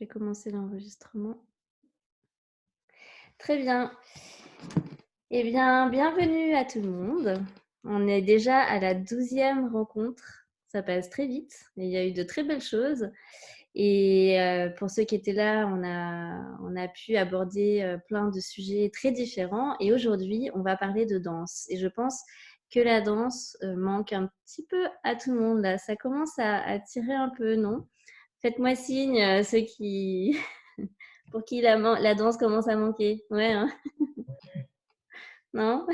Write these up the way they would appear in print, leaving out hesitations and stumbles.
vais commencer l'enregistrement. Très bien. Eh bien, bienvenue à tout le monde. On est déjà à la 12e rencontre. Ça passe très vite. Et il y a eu de très belles choses. Et pour ceux qui étaient là, on a pu aborder plein de sujets très différents. Et aujourd'hui, on va parler de danse. Et je pense que la danse manque un petit peu à tout le monde. Là. Ça commence à tirer un peu, non? Faites-moi signe, ceux qui... pour qui la danse commence à manquer. Ouais, hein? Non?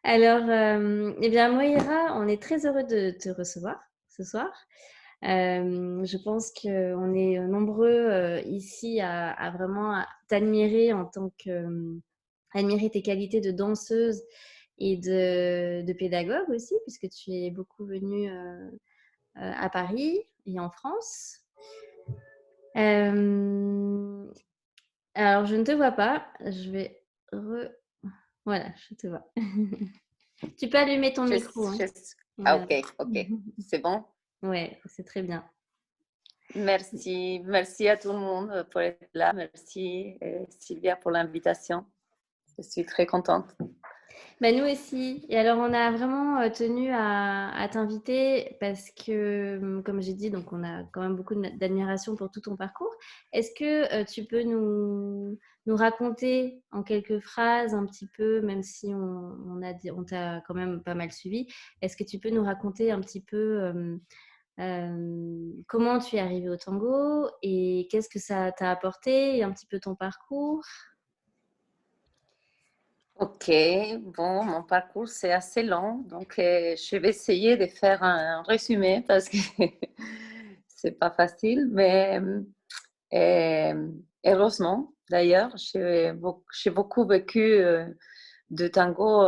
Alors, eh bien, Moïra, on est très heureux de te recevoir ce soir. Je pense qu'on est nombreux ici à vraiment t'admirer en tant que... admirer tes qualités de danseuse et de pédagogue aussi, puisque tu es beaucoup venue à Paris et en France. Alors, je ne te vois pas. Je vais Voilà, je te vois. Tu peux allumer ton micro. Hein. Ah, Voilà. ok. C'est bon? Ouais, c'est très bien. Merci à tout le monde pour être là. Merci Sylvia pour l'invitation. Je suis très contente. Bah, nous aussi. Et alors, on a vraiment tenu à t'inviter parce que, comme j'ai dit, donc on a quand même beaucoup d'admiration pour tout ton parcours. Est-ce que tu peux nous raconter en quelques phrases un petit peu, même si on t'a quand même pas mal suivi, est-ce que tu peux nous raconter un petit peu comment tu es arrivée au tango et qu'est-ce que ça t'a apporté et un petit peu ton parcours? Ok, bon, mon parcours c'est assez long, donc je vais essayer de faire un résumé parce que c'est pas facile, mais heureusement d'ailleurs, j'ai beaucoup vécu de tango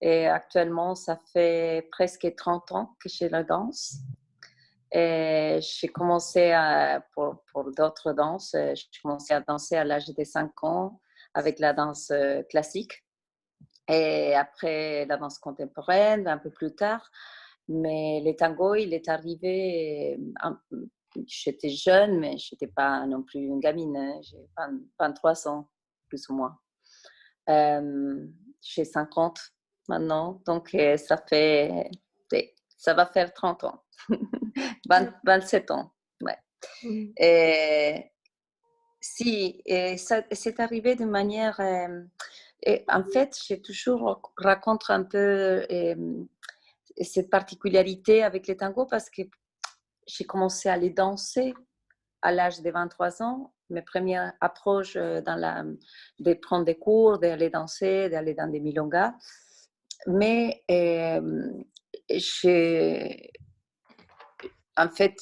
et actuellement ça fait presque 30 ans que je la danse. Et j'ai commencé pour d'autres danses, j'ai commencé à danser à l'âge de 5 ans avec la danse classique et après la danse contemporaine un peu plus tard. Mais le tango, il est arrivé, j'étais jeune, mais je n'étais pas non plus une gamine, hein. J'ai 23 ans, plus ou moins. J'ai 50 maintenant, donc ça va faire 30 ans. 27 ans, ouais. Mmh. Et, si, et ça, c'est arrivé de manière... et en fait, j'ai toujours raconte un peu cette particularité avec les tangos parce que j'ai commencé à les danser à l'âge de 23 ans. Mes premières approches de prendre des cours, d'aller danser, d'aller dans des milongas. Mais en fait,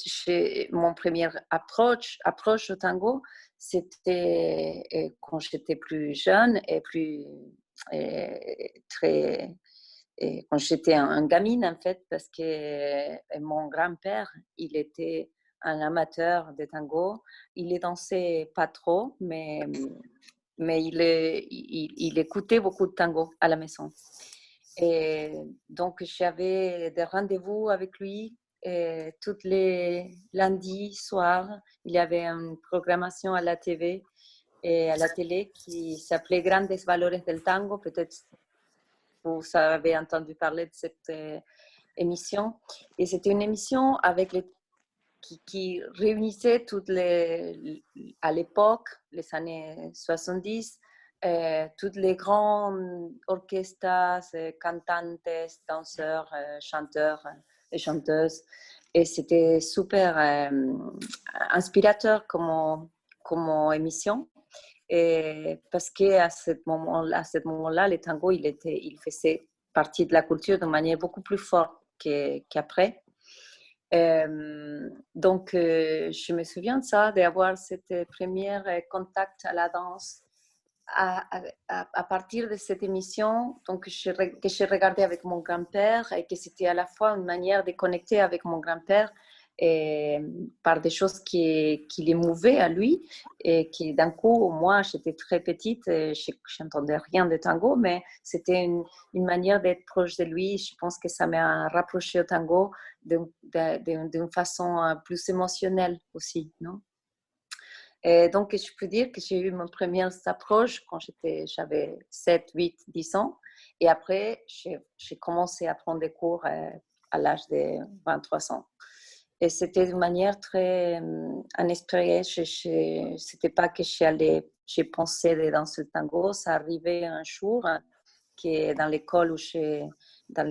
mon première approche au tango, c'était quand j'étais plus jeune et très quand j'étais un gamine en fait, parce que mon grand-père, il était un amateur de tango. Il ne dansait pas trop, mais il écoutait beaucoup de tango à la maison. Et donc, j'avais des rendez-vous avec lui tous les lundis soirs. Il y avait une programmation à la TV et à la télé qui s'appelait Grandes Valores del Tango. Peut-être vous avez entendu parler de cette émission. Et c'était une émission qui réunissait à l'époque, les années 70, toutes les grands orchestres, cantantes, danseurs, chanteurs et chanteuses. Et c'était super inspirateur comme émission. Et parce qu'à ce moment-là, le tango, il faisait partie de la culture de manière beaucoup plus forte qu'après. Donc, je me souviens de ça, d'avoir cette première contact à la danse à partir de cette émission donc, que j'ai regardé avec mon grand-père et que c'était à la fois une manière de connecter avec mon grand-père et par des choses qui l'émouvaient à lui et qui d'un coup, moi j'étais très petite et je n'entendais rien de tango, mais c'était une manière d'être proche de lui. Je pense que ça m'a rapproché au tango d'une façon plus émotionnelle aussi, non? Et donc, je peux dire que j'ai eu ma première approche quand j'avais 7, 8, 10 ans. Et après, j'ai commencé à prendre des cours à l'âge de 23 ans. Et c'était d'une manière très inespérée. C'était pas que j'ai pensé de danser le tango. Ça arrivait un jour que dans l'école dans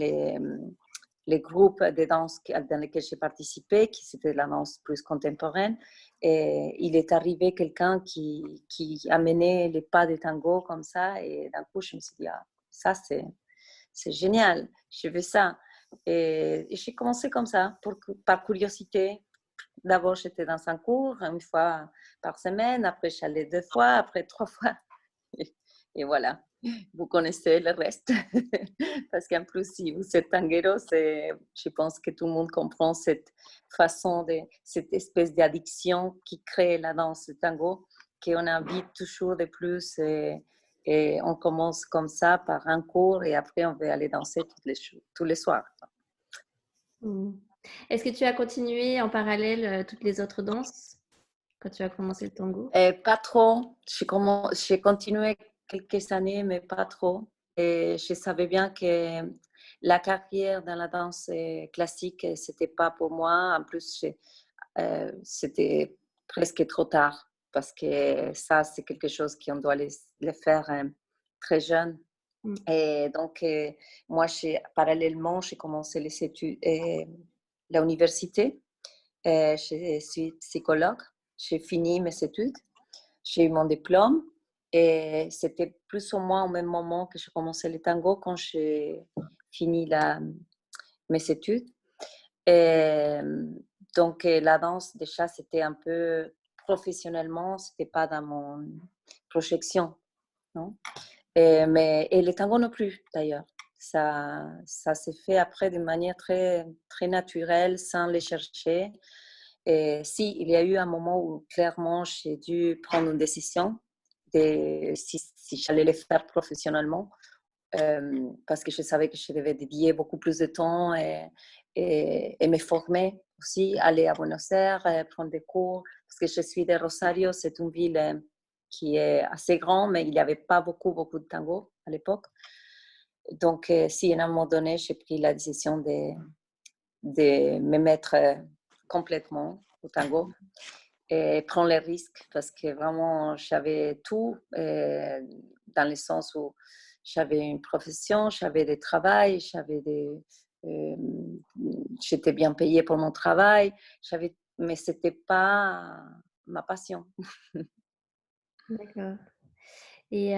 les groupes de danse dans lesquels j'ai participé, qui c'était la danse plus contemporaine. Et il est arrivé quelqu'un qui amenait les pas de tango comme ça. Et d'un coup, je me suis dit, ah, ça, c'est génial, je veux ça. Et j'ai commencé comme ça, par curiosité. D'abord, j'étais dans un cours, une fois par semaine. Après, j'allais 2 fois, après 3 fois. Et voilà, vous connaissez le reste. Parce qu'en plus, si vous êtes tanguero, je pense que tout le monde comprend cette cette espèce d'addiction qui crée la danse tango, qu'on a envie toujours de plus. Et on commence comme ça par un cours et après, on va aller danser tous les soirs. Mmh. Est-ce que tu as continué en parallèle toutes les autres danses quand tu as commencé le tango? Et pas trop. J'ai continué quelques années, mais pas trop. Et je savais bien que la carrière dans la danse classique, c'était pas pour moi. En plus, c'était presque trop tard parce que ça, c'est quelque chose qu'on doit le faire très jeune. Mmh. Et donc, moi, parallèlement, j'ai commencé les études, l'université. Je suis psychologue. J'ai fini mes études. J'ai eu mon diplôme et c'était plus ou moins au même moment que j'ai commencé le tango quand j'ai fini mes études. Et donc, la danse, déjà, c'était un peu professionnellement, c'était pas dans mon projection, non? Et le tango non plus, d'ailleurs. Ça s'est fait après d'une manière très, très naturelle, sans les chercher. Et si, il y a eu un moment où clairement j'ai dû prendre une décision si j'allais le faire professionnellement, parce que je savais que je devais dédier beaucoup plus de temps et me former aussi, aller à Buenos Aires, prendre des cours, parce que je suis de Rosario, c'est une ville qui est assez grande, mais il n'y avait pas beaucoup, beaucoup de tango à l'époque. Donc, si à un moment donné, j'ai pris la décision de me mettre complètement au tango et prendre les risques parce que vraiment, j'avais tout dans le sens où j'avais une profession, j'avais des travails, euh, j'étais bien payée pour mon travail, mais ce n'était pas ma passion. D'accord. Et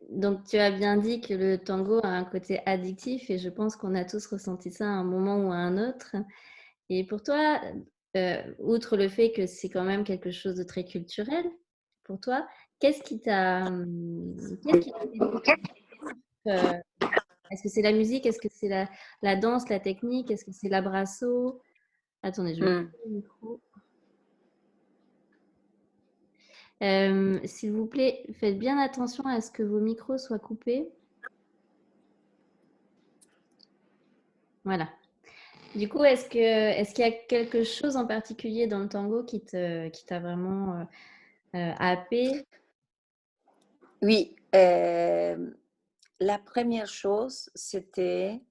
donc, tu as bien dit que le tango a un côté addictif et je pense qu'on a tous ressenti ça à un moment ou à un autre. Et pour toi, outre le fait que c'est quand même quelque chose de très culturel, pour toi, qu'est-ce qui t'a fait est-ce que c'est la musique? Est-ce que c'est la danse, la technique? Est-ce que c'est l'abrasso? Attendez, je vais Mm. couper le micro. S'il vous plaît, faites bien attention à ce que vos micros soient coupés. Voilà. Du coup, est-ce qu'il y a quelque chose en particulier dans le tango qui t'a vraiment happé? Oui, la première chose, c'était,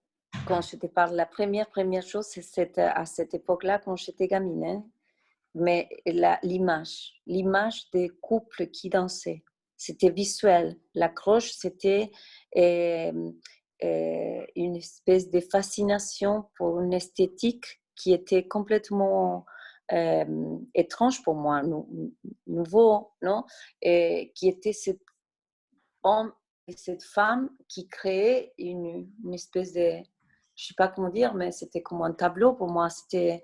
quand je te parle, la première chose, c'était à cette époque-là, quand j'étais gamine, hein, mais l'image des couples qui dansaient, c'était visuel. L'accroche, c'était euh, une espèce de fascination pour une esthétique qui était complètement étrange pour moi, nouveau, non? Et qui était cet homme et cette femme qui créait une espèce de, je sais pas comment dire, mais c'était comme un tableau pour moi. C'était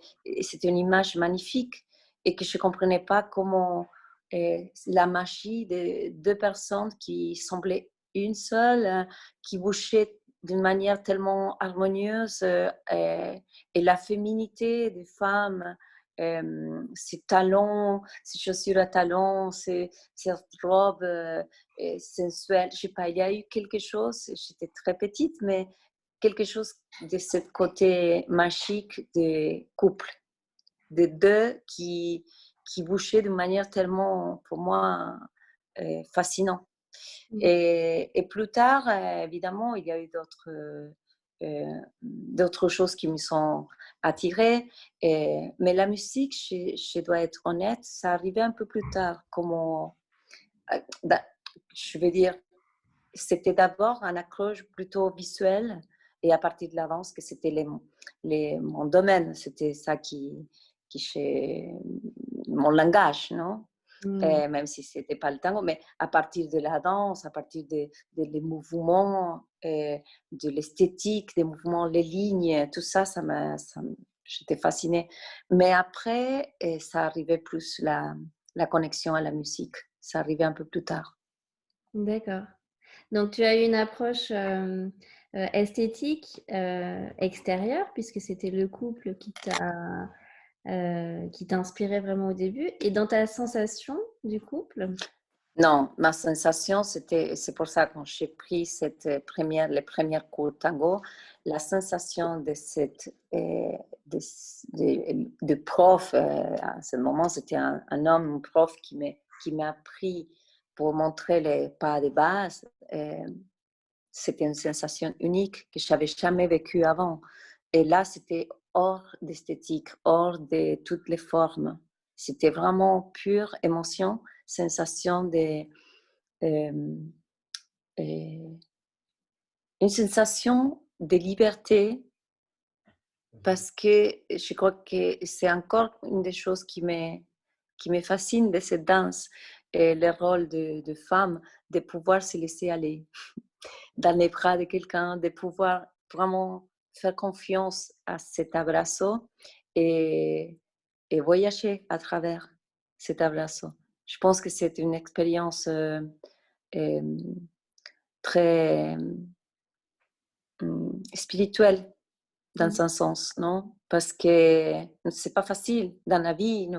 une image magnifique et que je comprenais pas comment la magie de deux personnes qui semblaient une seule, qui d'une manière tellement harmonieuse et la féminité des femmes, ces talons, ces chaussures à talons, ces robes sensuelles. Je sais pas, il y a eu quelque chose, j'étais très petite, mais quelque chose de ce côté magique des couples, des deux qui bougeaient d'une manière tellement, pour moi, fascinante. Mmh. Et plus tard, évidemment, il y a eu d'autres choses qui me sont attirées. Mais la musique, je dois être honnête, ça arrivait un peu plus tard. Je veux dire, c'était d'abord un accroche plutôt visuel et à partir de la danse, que c'était mon domaine, c'était ça qui chez mon langage, non? Mmh. Même si ce n'était pas le tango, mais à partir de la danse, à partir des mouvements, de l'esthétique, des mouvements, les lignes, tout ça, j'étais fascinée. Mais après, ça arrivait plus la connexion à la musique. Ça arrivait un peu plus tard. D'accord. Donc tu as eu une approche, esthétique, extérieure puisque c'était le couple qui t'a inspiré vraiment au début et dans ta sensation du couple? Non, ma sensation, c'est pour ça quand j'ai pris les premières cours de tango, la sensation de de prof, à ce moment, c'était un homme, un prof qui m'a appris pour montrer les pas de base. C'était une sensation unique que je n'avais jamais vécue avant. Et là, c'était hors d'esthétique, hors de toutes les formes. C'était vraiment pure émotion, sensation euh, euh, une sensation de liberté parce que je crois que c'est encore une des choses qui me fascine de cette danse, et le rôle de femme, de pouvoir se laisser aller dans les bras de quelqu'un, de pouvoir vraiment faire confiance à cet abrazo et, et voyager à travers cet abrazo. Je pense que c'est une expérience euh, très spirituelle dans Mmh. un sens, non? Parce que c'est pas facile dans la vie,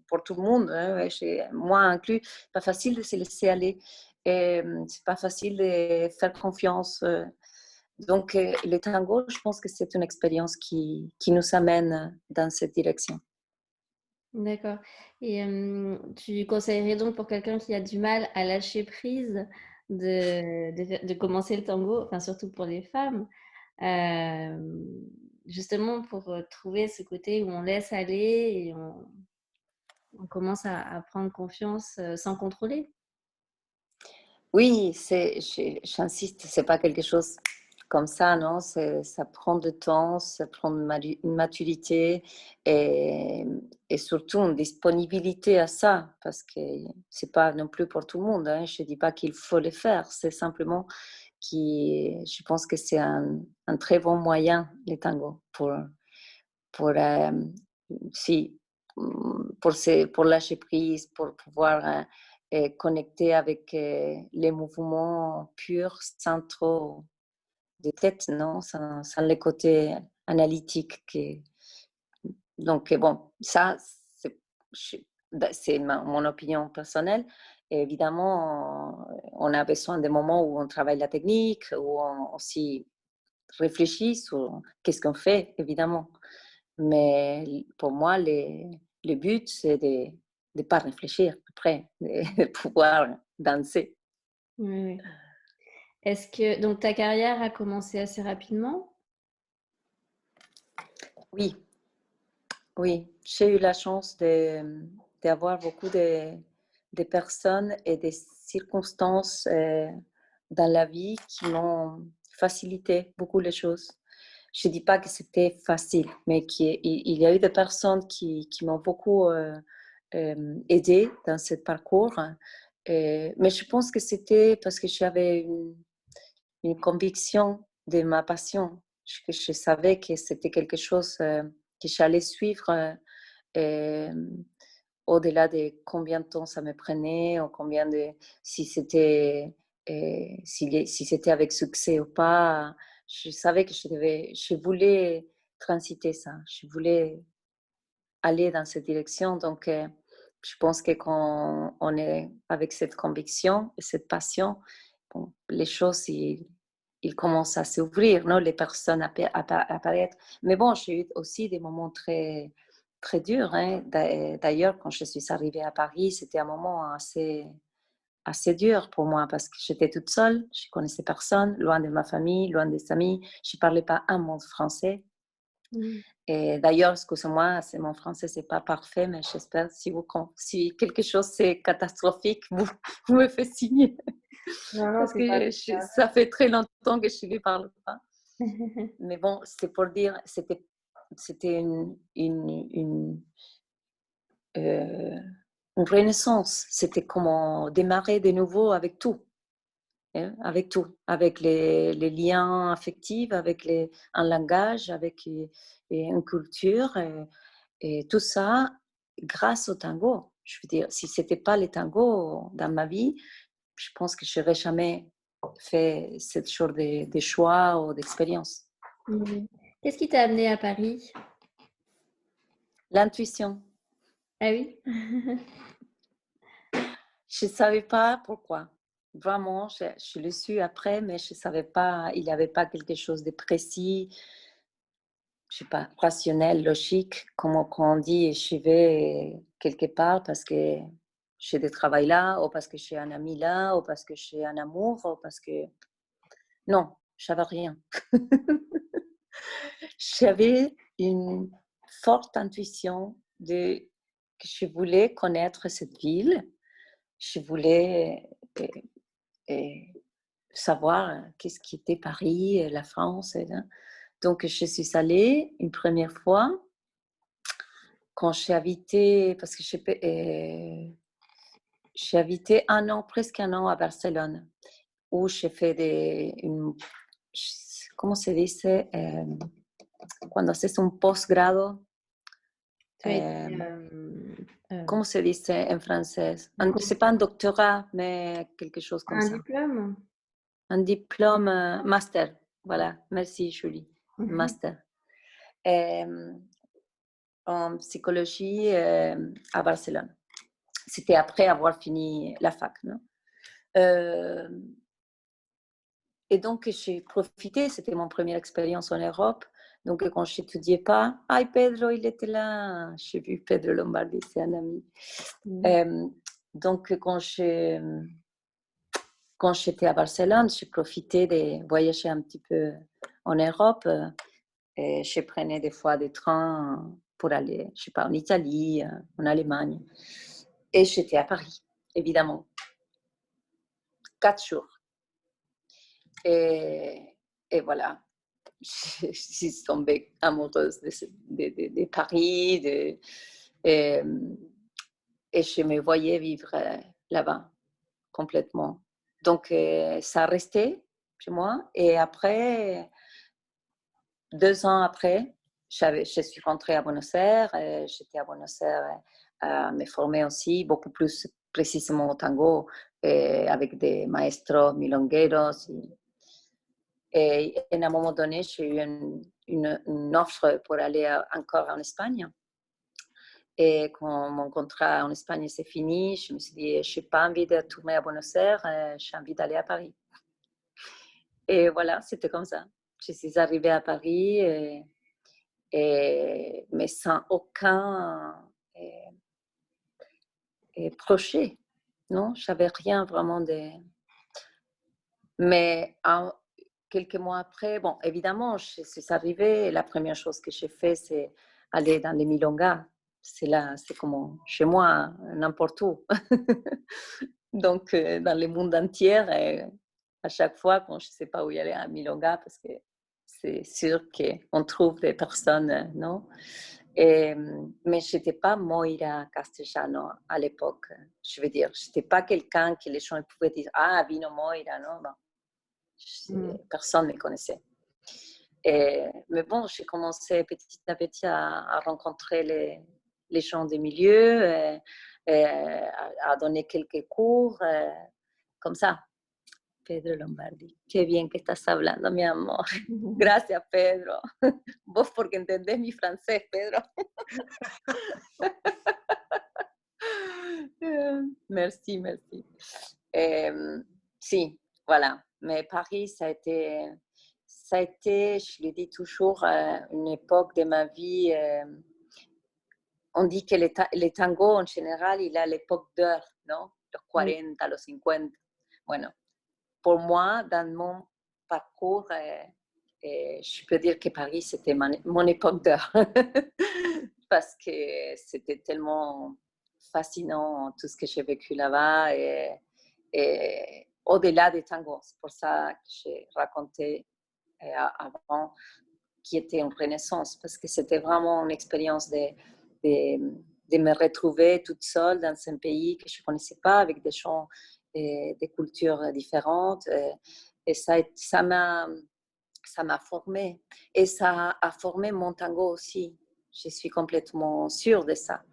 pour tout le monde, hein, moi inclus, pas facile de se laisser aller. Et c'est pas facile de faire confiance. Donc, le tango, je pense que c'est une expérience qui nous amène dans cette direction. D'accord et tu conseillerais donc pour quelqu'un qui a du mal à lâcher prise de commencer le tango, enfin surtout pour les femmes, hem, justement pour, trouver ce côté où on laisse aller et on commence à prendre confiance, sans contrôler? Oui, j'insiste, c'est pas quelque chose comme ça, non? Ça prend du temps, ça prend une maturité et, et surtout une disponibilité à ça, parce que c'est pas non plus pour tout le monde, hein. Je dis pas qu'il faut le faire, c'est simplement je pense que c'est un très bon moyen, le tango, pour si, pour lâcher prise, pour pouvoir connecter avec les mouvements purs sans trop de tête, non? Sans le côté analytique. Donc, bon, ça, c'est je- c'est mon opinion personnelle. Et évidemment, on a besoin de moments où on travaille la technique, où on aussi réfléchit sur qu'est-ce qu'on fait, évidemment. Mais pour moi, le but, c'est de ne pas réfléchir après, de pouvoir danser. Oui, oui. Est-ce que donc ta carrière a commencé assez rapidement? Oui, oui, j'ai eu la chance d'avoir beaucoup de personnes et des circonstances dans la vie qui m'ont facilité beaucoup les choses. Je ne dis pas que c'était facile, mais il y a eu des personnes qui m'ont beaucoup aidé dans ce parcours. Mais je pense que c'était parce que j'avais une conviction de ma passion. Je savais que c'était quelque chose que j'allais suivre euh, au-delà de combien de temps ça me prenait ou si c'était si c'était avec succès ou pas. je savais que je voulais transiter ça, je voulais aller dans cette direction. Donc, je pense que quand on est avec cette conviction et cette passion, bon, les choses, ils commencent à s'ouvrir, non? Les personnes apparaître. Mais bon, j'ai eu aussi des moments très, très durs. Hein. D'ailleurs, quand je suis arrivée à Paris, c'était un moment assez dur pour moi parce que j'étais toute seule, je connaissais personne, loin de ma famille, loin des amis, je parlais pas un mot de français. Mmh. Et d'ailleurs, excusez-moi, mon français c'est pas parfait, mais j'espère si quelque chose c'est catastrophique, vous me faites signe Non, non, parce c'est pas que ça fait très longtemps que je ne parle pas. Mais bon, c'est pour dire, c'était euh, une renaissance. C'était comme démarrer de nouveau avec tout. Hein, avec tout, avec les liens affectifs, avec un langage, avec une culture, et tout ça grâce au tango. Je veux dire, si ce n'était pas le tango dans ma vie, je pense que je n'aurais jamais fait cette genre de choix ou d'expérience. Mmh. Qu'est-ce qui t'a amenée à Paris? L'intuition. Ah oui? Je ne savais pas pourquoi. Vraiment, je l'ai su après, mais je ne savais pas, il n'y avait pas quelque chose de précis, je sais pas, rationnel, logique, comme quand on dit je vais quelque part parce que j'ai des travail là, ou parce que j'ai un ami là, ou parce que j'ai un amour, ou parce que... Non, j'avais rien. J'avais une forte intuition que je voulais connaître cette ville. Je voulais euh, savoir qu'est-ce qui était Paris, la France. Donc, je suis allée une première fois quand j'ai habité, parce que j'ai habité presque un an à Barcelone, où j'ai fait comment se dice, cuando haces un posgrado, Tu as été, comment se dice en français? diplôme C'est pas un doctorat, mais quelque chose comme un ça. diplôme? Un diplôme master. Voilà, merci Julie. Master. Euh, en psychologie à Barcelone. C'était après avoir fini la fac. Non? Euh, et donc, j'ai profité, c'était mon première expérience en Europe. Donc, quand je n'étudiais pas, ah, Pedro, il était là. J'ai vu Pedro Lombardi, c'est un ami. Mmh. Donc, quand j'étais à Barcelone, j'ai profité de voyager un petit peu en Europe. Et je prenais des fois des trains pour aller, je sais pas, en Italie, en Allemagne. Et j'étais à Paris, évidemment. 4 jours. Et voilà, je suis tombée amoureuse de Paris. Et, et je me voyais vivre là-bas complètement. Donc, ça restait chez moi. Et après, 2 ans après, je suis rentrée à Buenos Aires. J'étais à Buenos Aires à me former aussi, beaucoup plus précisément au tango, avec des maestros milongueros. Et à un moment donné, j'ai eu une offre pour aller encore en Espagne. Et quand mon contrat en Espagne s'est fini, je me suis dit, je n'ai pas envie de tourner à Buenos Aires, j'ai envie d'aller à Paris. Et voilà, c'était comme ça. Je suis arrivée à Paris, mais sans aucun projet. Non, je n'avais rien vraiment de... Mais quelques mois après, bon, évidemment, je suis arrivée et la première chose que j'ai fait, c'est aller dans les milongas. C'est là, c'est comme chez moi, n'importe où. Donc, dans le monde entier, à chaque fois, quand je ne sais pas où y aller à milonga, parce que c'est sûr qu'on trouve des personnes, non? Mais je n'étais pas Moira Castellano à l'époque. Je veux dire, je n'étais pas quelqu'un que les gens pouvaient dire, ah, Vino Moira, non? Bon, Mmh. personne ne me connaissait. Mais bon, j'ai commencé petit à petit à rencontrer les gens des milieux, à donner quelques cours, comme ça. Pedro Lombardi. Qué bien que estás hablando, mi amor. Gracias, Pedro. Vos porque entendés mi francés, Pedro. Merci, merci. Si, voilà. Mais Paris, ça a été, je le dis toujours, une époque de ma vie. On dit que les tangos, en général, il a l'époque d'or, ¿no? Los 40, los 50. Bueno, pour moi, dans mon parcours, je peux dire que Paris, c'était mon époque d'or. Parce que c'était tellement fascinant tout ce que j'ai vécu là-bas et au-delà des tangos. C'est pour ça que j'ai raconté avant qui était une renaissance parce que c'était vraiment une expérience de me retrouver toute seule dans un pays que je ne connaissais pas avec des gens et des cultures différentes et ça m'a formée et ça a formé mon tango aussi. Je suis complètement sûre de ça.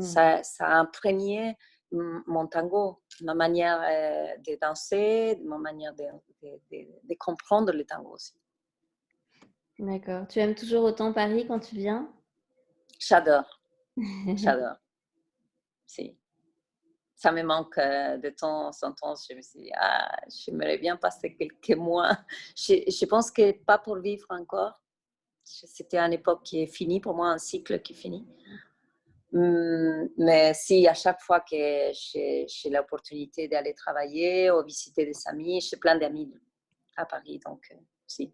Ça a imprégné mon tango, ma manière de danser, ma manière de comprendre le tango aussi. D'accord. Tu aimes toujours autant Paris quand tu viens? J'adore, j'adore. Si. Ça me manque de temps en temps. Je me suis dit, j'aimerais bien passer quelques mois. Je pense que pas pour vivre encore. C'était une époque qui est finie, pour moi, un cycle qui est fini. Mais si, à chaque fois que j'ai l'opportunité d'aller travailler ou visiter des amis, j'ai plein d'amis à Paris, donc si.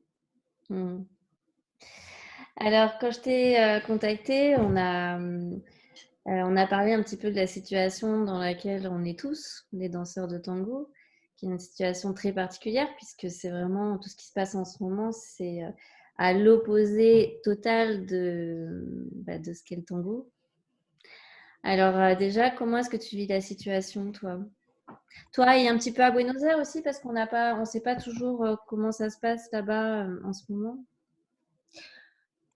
Alors, quand je t'ai contacté, on a parlé un petit peu de la situation dans laquelle on est tous, les danseurs de tango, qui est une situation très particulière puisque c'est vraiment tout ce qui se passe en ce moment, c'est à l'opposé total de ce qu'est le tango. Alors déjà, comment est-ce que tu vis la situation, toi? Toi et un petit peu à Buenos Aires aussi, parce qu'on ne sait pas toujours comment ça se passe là-bas en ce moment.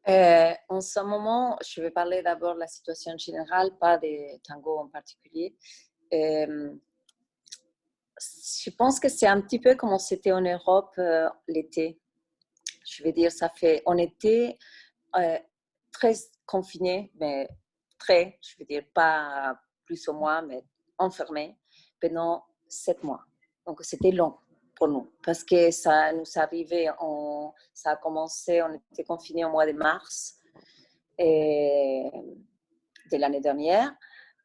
En ce moment, je vais parler d'abord de la situation générale, pas des tangos en particulier. Je pense que c'est un petit peu comme c'était en Europe l'été. Je veux dire, on était très confinés, mais très, je veux dire, pas plus ou moins, mais enfermés pendant 7 mois. Donc, c'était long pour nous parce que ça nous arrivait, ça a commencé, on était confinés au mois de mars de l'année dernière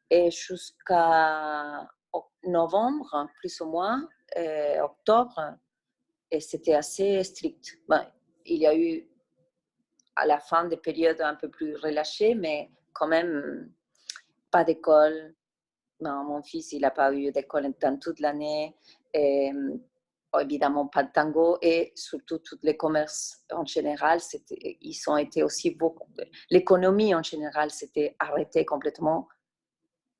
et jusqu'à novembre, plus ou moins, octobre, et c'était assez strict. Ben, il y a eu à la fin des périodes un peu plus relâchées, mais quand même pas d'école. Non, mon fils, il n'a pas eu d'école dans toute l'année. Et, évidemment, pas de tango. Et surtout, tous les commerces en général, ils ont été aussi beaucoup. L'économie en général s'était arrêtée complètement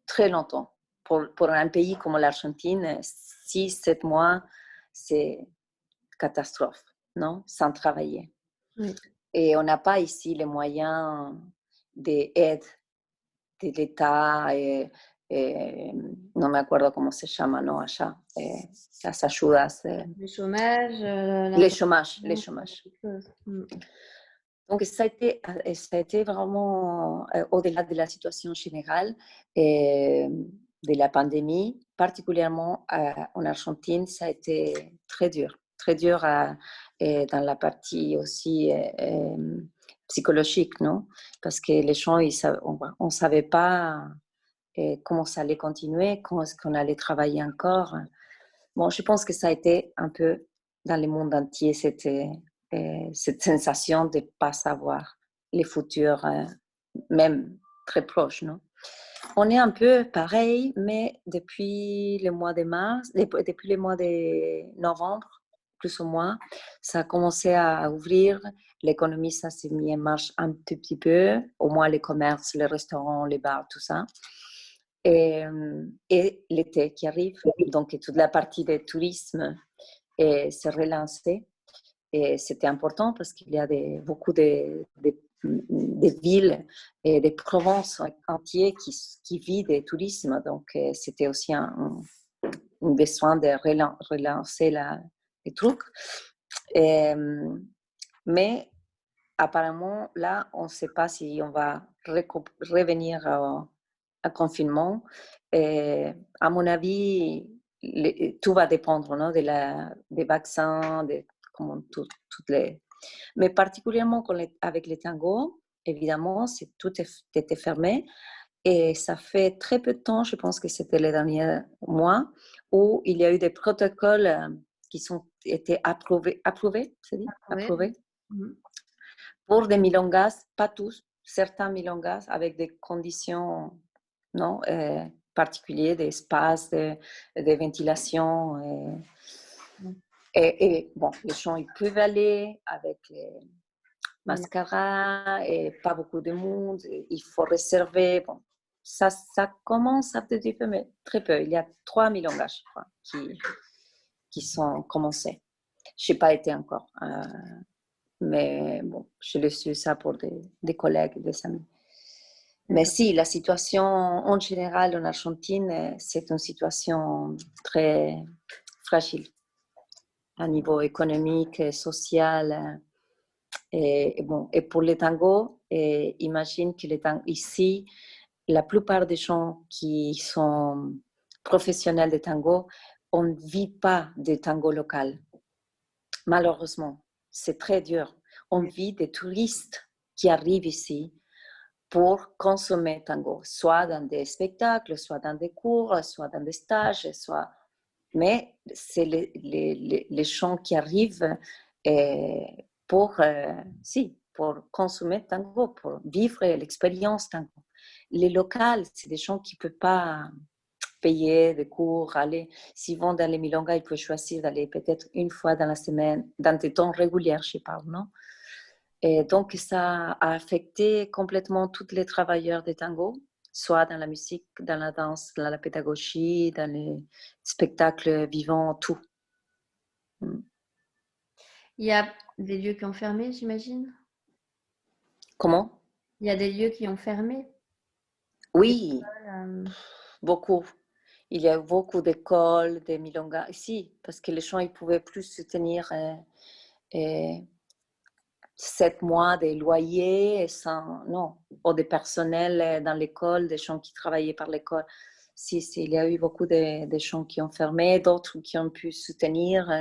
très longtemps. Pour un pays comme l'Argentine, 6-7 mois, c'est catastrophe, non? Sans travailler. Oui. Et on n'a pas ici les moyens d'aide de l'État. No me acuerdo cómo se llama, ¿no? Allá, las ayudas. Le chômage, Les chômages, les chômages. Mm. Donc, ça a été vraiment au-delà de la situation générale de la pandémie, particulièrement en Argentine, ça a été très dur dans la partie aussi psychologique, non? Parce que les gens, on ne savait pas comment ça allait continuer, comment est-ce qu'on allait travailler encore. Bon, je pense que ça a été un peu dans le monde entier, cette sensation de ne pas savoir les futurs, même très proches, non? On est un peu pareil, mais depuis le mois de mars, depuis le mois de novembre, plus ou moins, ça a commencé à ouvrir. L'économie, ça s'est mis en marche un tout petit peu, au moins les commerces, les restaurants, les bars, tout ça. Et l'été qui arrive, donc toute la partie du tourisme s'est relancée. Et c'était important parce qu'il y a beaucoup de villes et des provinces entières qui vivent du tourisme. Donc, c'était aussi un besoin de relancer les trucs. Et, mais apparemment, là, on ne sait pas si on va revenir à confinement. Et à mon avis, tout va dépendre, non, des vaccins, comment toutes les... Mais particulièrement avec les tangos, évidemment, tout était fermé. Et ça fait très peu de temps, je pense que c'était les derniers mois, où il y a eu des protocoles qui ont été approuvés, c'est dit? Ouais. Approuvés Mhm. pour des milongas, pas tous, certains milongas avec des conditions non, particulières, d'espace, de ventilation. Et bon, les gens, ils peuvent aller avec les mascaras et pas beaucoup de monde. Il faut réserver. Bon, ça commence un petit peu, mais très peu. Il y a 3 milongas, je crois, qui sont commencés. Je n'ai pas été encore. Mais bon, je l'ai su ça pour des collègues, des amis. Mais si, la situation en général en Argentine, c'est une situation très fragile à niveau économique, social. Bon, et pour les tangos, imagine que ici, la plupart des gens qui sont professionnels de tango, on ne vit pas de tango local. Malheureusement, c'est très dur. On vit des touristes qui arrivent ici pour consommer tango, soit dans des spectacles, soit dans des cours, soit dans des stages, mais c'est les gens qui arrivent pour consommer tango, pour vivre l'expérience tango. Les locaux, c'est des gens qui ne peuvent pas payer des cours, aller. S'ils vont dans les milongas, ils peuvent choisir d'aller peut-être une fois dans la semaine, dans des temps réguliers, je parle, non? Et donc, ça a affecté complètement tous les travailleurs de tango, soit dans la musique, dans la danse, dans la pédagogie, dans les spectacles vivants, tout. Il y a des lieux qui ont fermé, j'imagine. Comment? Il y a des lieux qui ont fermé. Oui, Euh, beaucoup. Il y a eu beaucoup d'écoles, des milongas ici, parce que les gens ne pouvaient plus se tenir 7 mois de loyer sans, non, ou des personnels dans l'école, des gens qui travaillaient par l'école. Si, il y a eu beaucoup de gens qui ont fermé, d'autres qui ont pu soutenir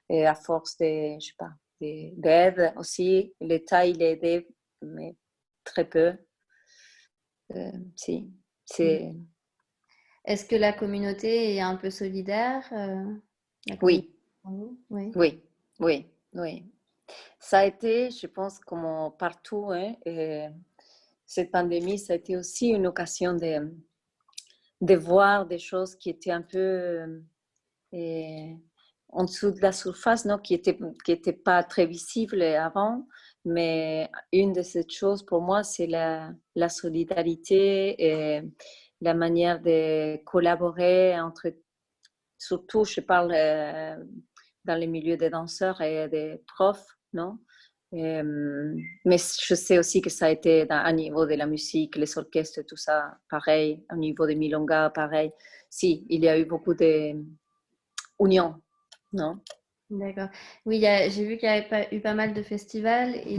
et à force de, je sais pas, d'aide aussi. L'État, il a aidé, mais très peu. Si, c'est... Est-ce que la communauté est un peu solidaire, la communauté? Oui, Oui. oui, oui, oui. Ça a été, je pense, comme partout, hein, cette pandémie, ça a été aussi une occasion de voir des choses qui étaient un peu en dessous de la surface, non, qui était pas très visibles avant. Mais une de ces choses, pour moi, c'est la solidarité et la manière de collaborer entre, surtout, je parle dans les milieux des danseurs et des profs, non? Mais je sais aussi que ça a été à niveau de la musique, les orchestres, tout ça, pareil, au niveau des milongas, pareil. Si, il y a eu beaucoup d'union, non? D'accord. Oui, j'ai vu qu'il y avait eu pas mal de festivals et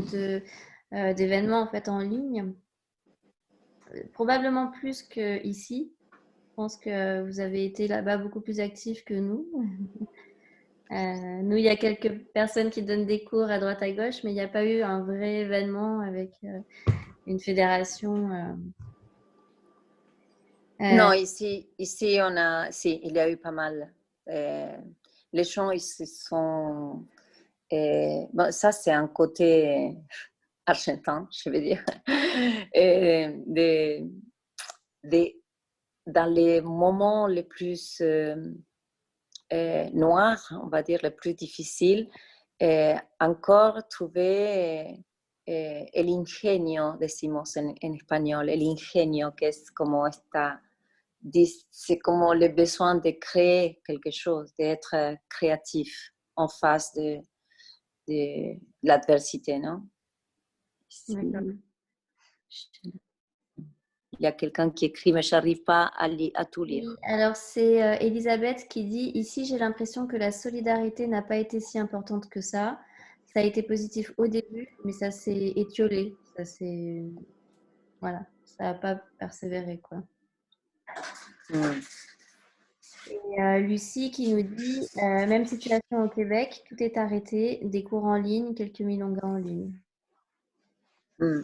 d'événements en fait en ligne, probablement plus qu'ici. Je pense que vous avez été là-bas beaucoup plus actifs que nous. Nous, il y a quelques personnes qui donnent des cours à droite à gauche, mais il n'y a pas eu un vrai événement avec une fédération. Non, ici si, il y a eu pas mal. Les gens, ils se sont... bon, ça, c'est un côté argentin, je veux dire. Et dans les moments les plus noirs, on va dire, les plus difficiles, encore trouver el ingenio, decimos en español, el ingenio, que es como c'est como le besoin de créer quelque chose, d'être créatif en face de l'adversité, non? D'accord. il y a quelqu'un qui écrit, mais je n'arrive pas à tout Oui, lire. alors c'est Elisabeth qui dit, ici j'ai l'impression que la solidarité n'a pas été si importante que ça. Ça a été positif au début, mais ça s'est étiolé. Ça s'est... Voilà, ça n'a pas persévéré, quoi. Hmm. Et Lucie qui nous dit, même situation au Québec, tout est arrêté, des cours en ligne, quelques milongas en ligne. Hmm.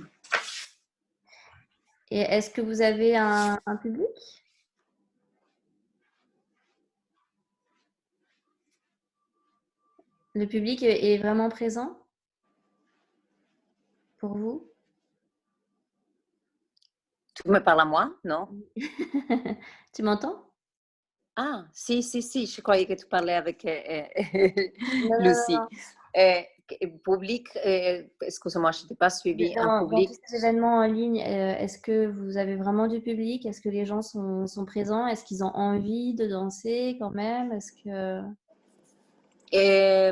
Et est-ce que vous avez un public? Le public est vraiment présent pour vous? Tu me parles à moi, non? Tu m'entends? Ah, si, si, si, je croyais que tu parlais avec Non, non, non, Lucie. non. Public, excuse-moi, je ne t'ai pas suivi. Un Dans tous public. ces événements en ligne, est-ce que vous avez vraiment du public? Est-ce que les gens sont présents? Est-ce qu'ils ont envie de danser quand même? Est-ce que... Et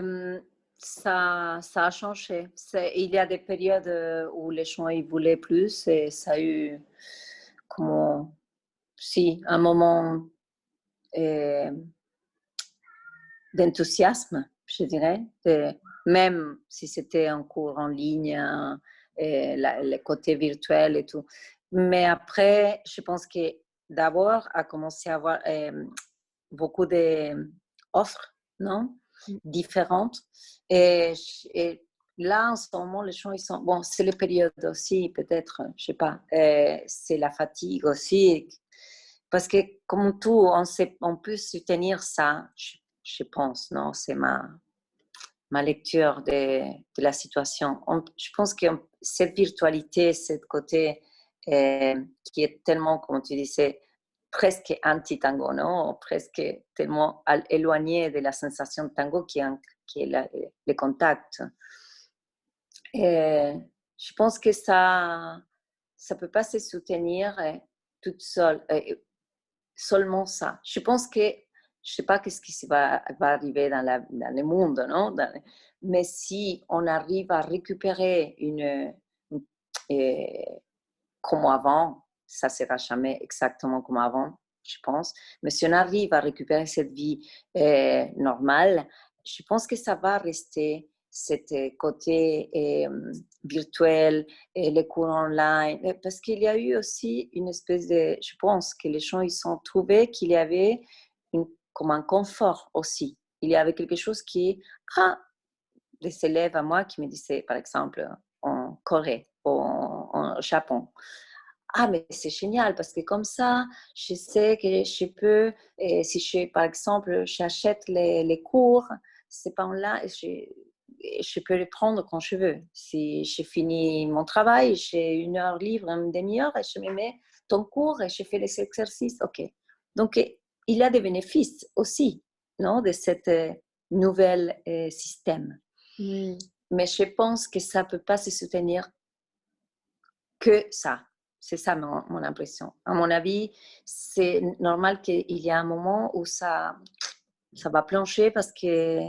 ça a changé. Il y a des périodes où les gens ils voulaient plus et ça a eu comme si un moment euh, d'enthousiasme, je dirais, même si c'était un cours en ligne, le côté virtuel et tout. Mais après, je pense que d'abord a commencé à avoir beaucoup d'offres, non? Différentes. Et là, en ce moment, les gens, ils sont... Bon, c'est les périodes aussi, peut-être, je sais pas. C'est la fatigue aussi. Parce que comme tout, on peut soutenir ça, je pense, non? C'est ma lecture de la situation. Je pense que cette virtualité, ce côté qui est tellement, comme tu disais, presque anti-tango, non? Presque tellement éloigné de la sensation de tango qui est le contact. Et je pense que ça ne peut pas se soutenir toute seule, seulement ça. Je pense que je ne sais pas ce qui va arriver dans le monde, non? Mais si on arrive à récupérer comme avant, ça ne sera jamais exactement comme avant, je pense. Mais si on arrive à récupérer cette vie normale, je pense que ça va rester cet côté virtuel et les cours online. Parce qu'il y a eu aussi une espèce de... Je pense que les gens, ils ont trouvé qu'il y avait comme un confort aussi. Il y avait quelque chose qui... Ah, des élèves à moi qui me disaient, par exemple, en Corée ou en Japon, ah, mais c'est génial parce que comme ça, je sais que je peux, et si je, par exemple, j'achète les cours, c'est pas là, je peux les prendre quand je veux. Si j'ai fini mon travail, j'ai une heure libre, une demi-heure, et je me mets ton cours et je fais les exercices. OK. Donc, il y a des bénéfices aussi, non, de cette nouvel système. Oui. Mais je pense que ça ne peut pas se soutenir que ça. C'est ça mon impression. À mon avis, c'est normal qu'il y ait un moment où ça va plancher parce que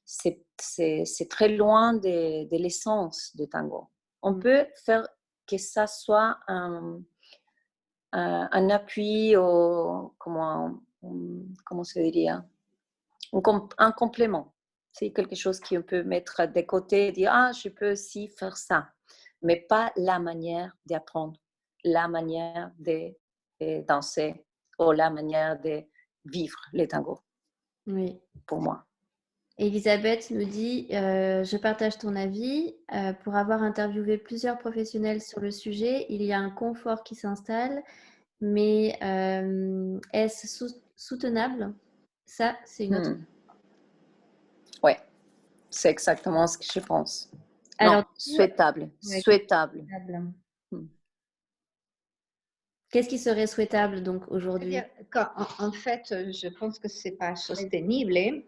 c'est très loin de l'essence du tango. On peut faire que ça soit un appui au, comment se dirait, un complément. C'est quelque chose qu'on peut mettre de côté et dire, ah, je peux aussi faire ça. Mais pas la manière d'apprendre, la manière de danser ou la manière de vivre les tangos, Oui. pour moi. Elisabeth nous dit, je partage ton avis. Pour avoir interviewé plusieurs professionnels sur le sujet, il y a un confort qui s'installe, mais est-ce soutenable? Ça, c'est une autre. Oui, c'est exactement ce que je pense. Alors, Non, souhaitable, ouais, souhaitable. Hmm. qu'est-ce qui serait souhaitable donc aujourd'hui? En fait, je pense que c'est pas soutenable,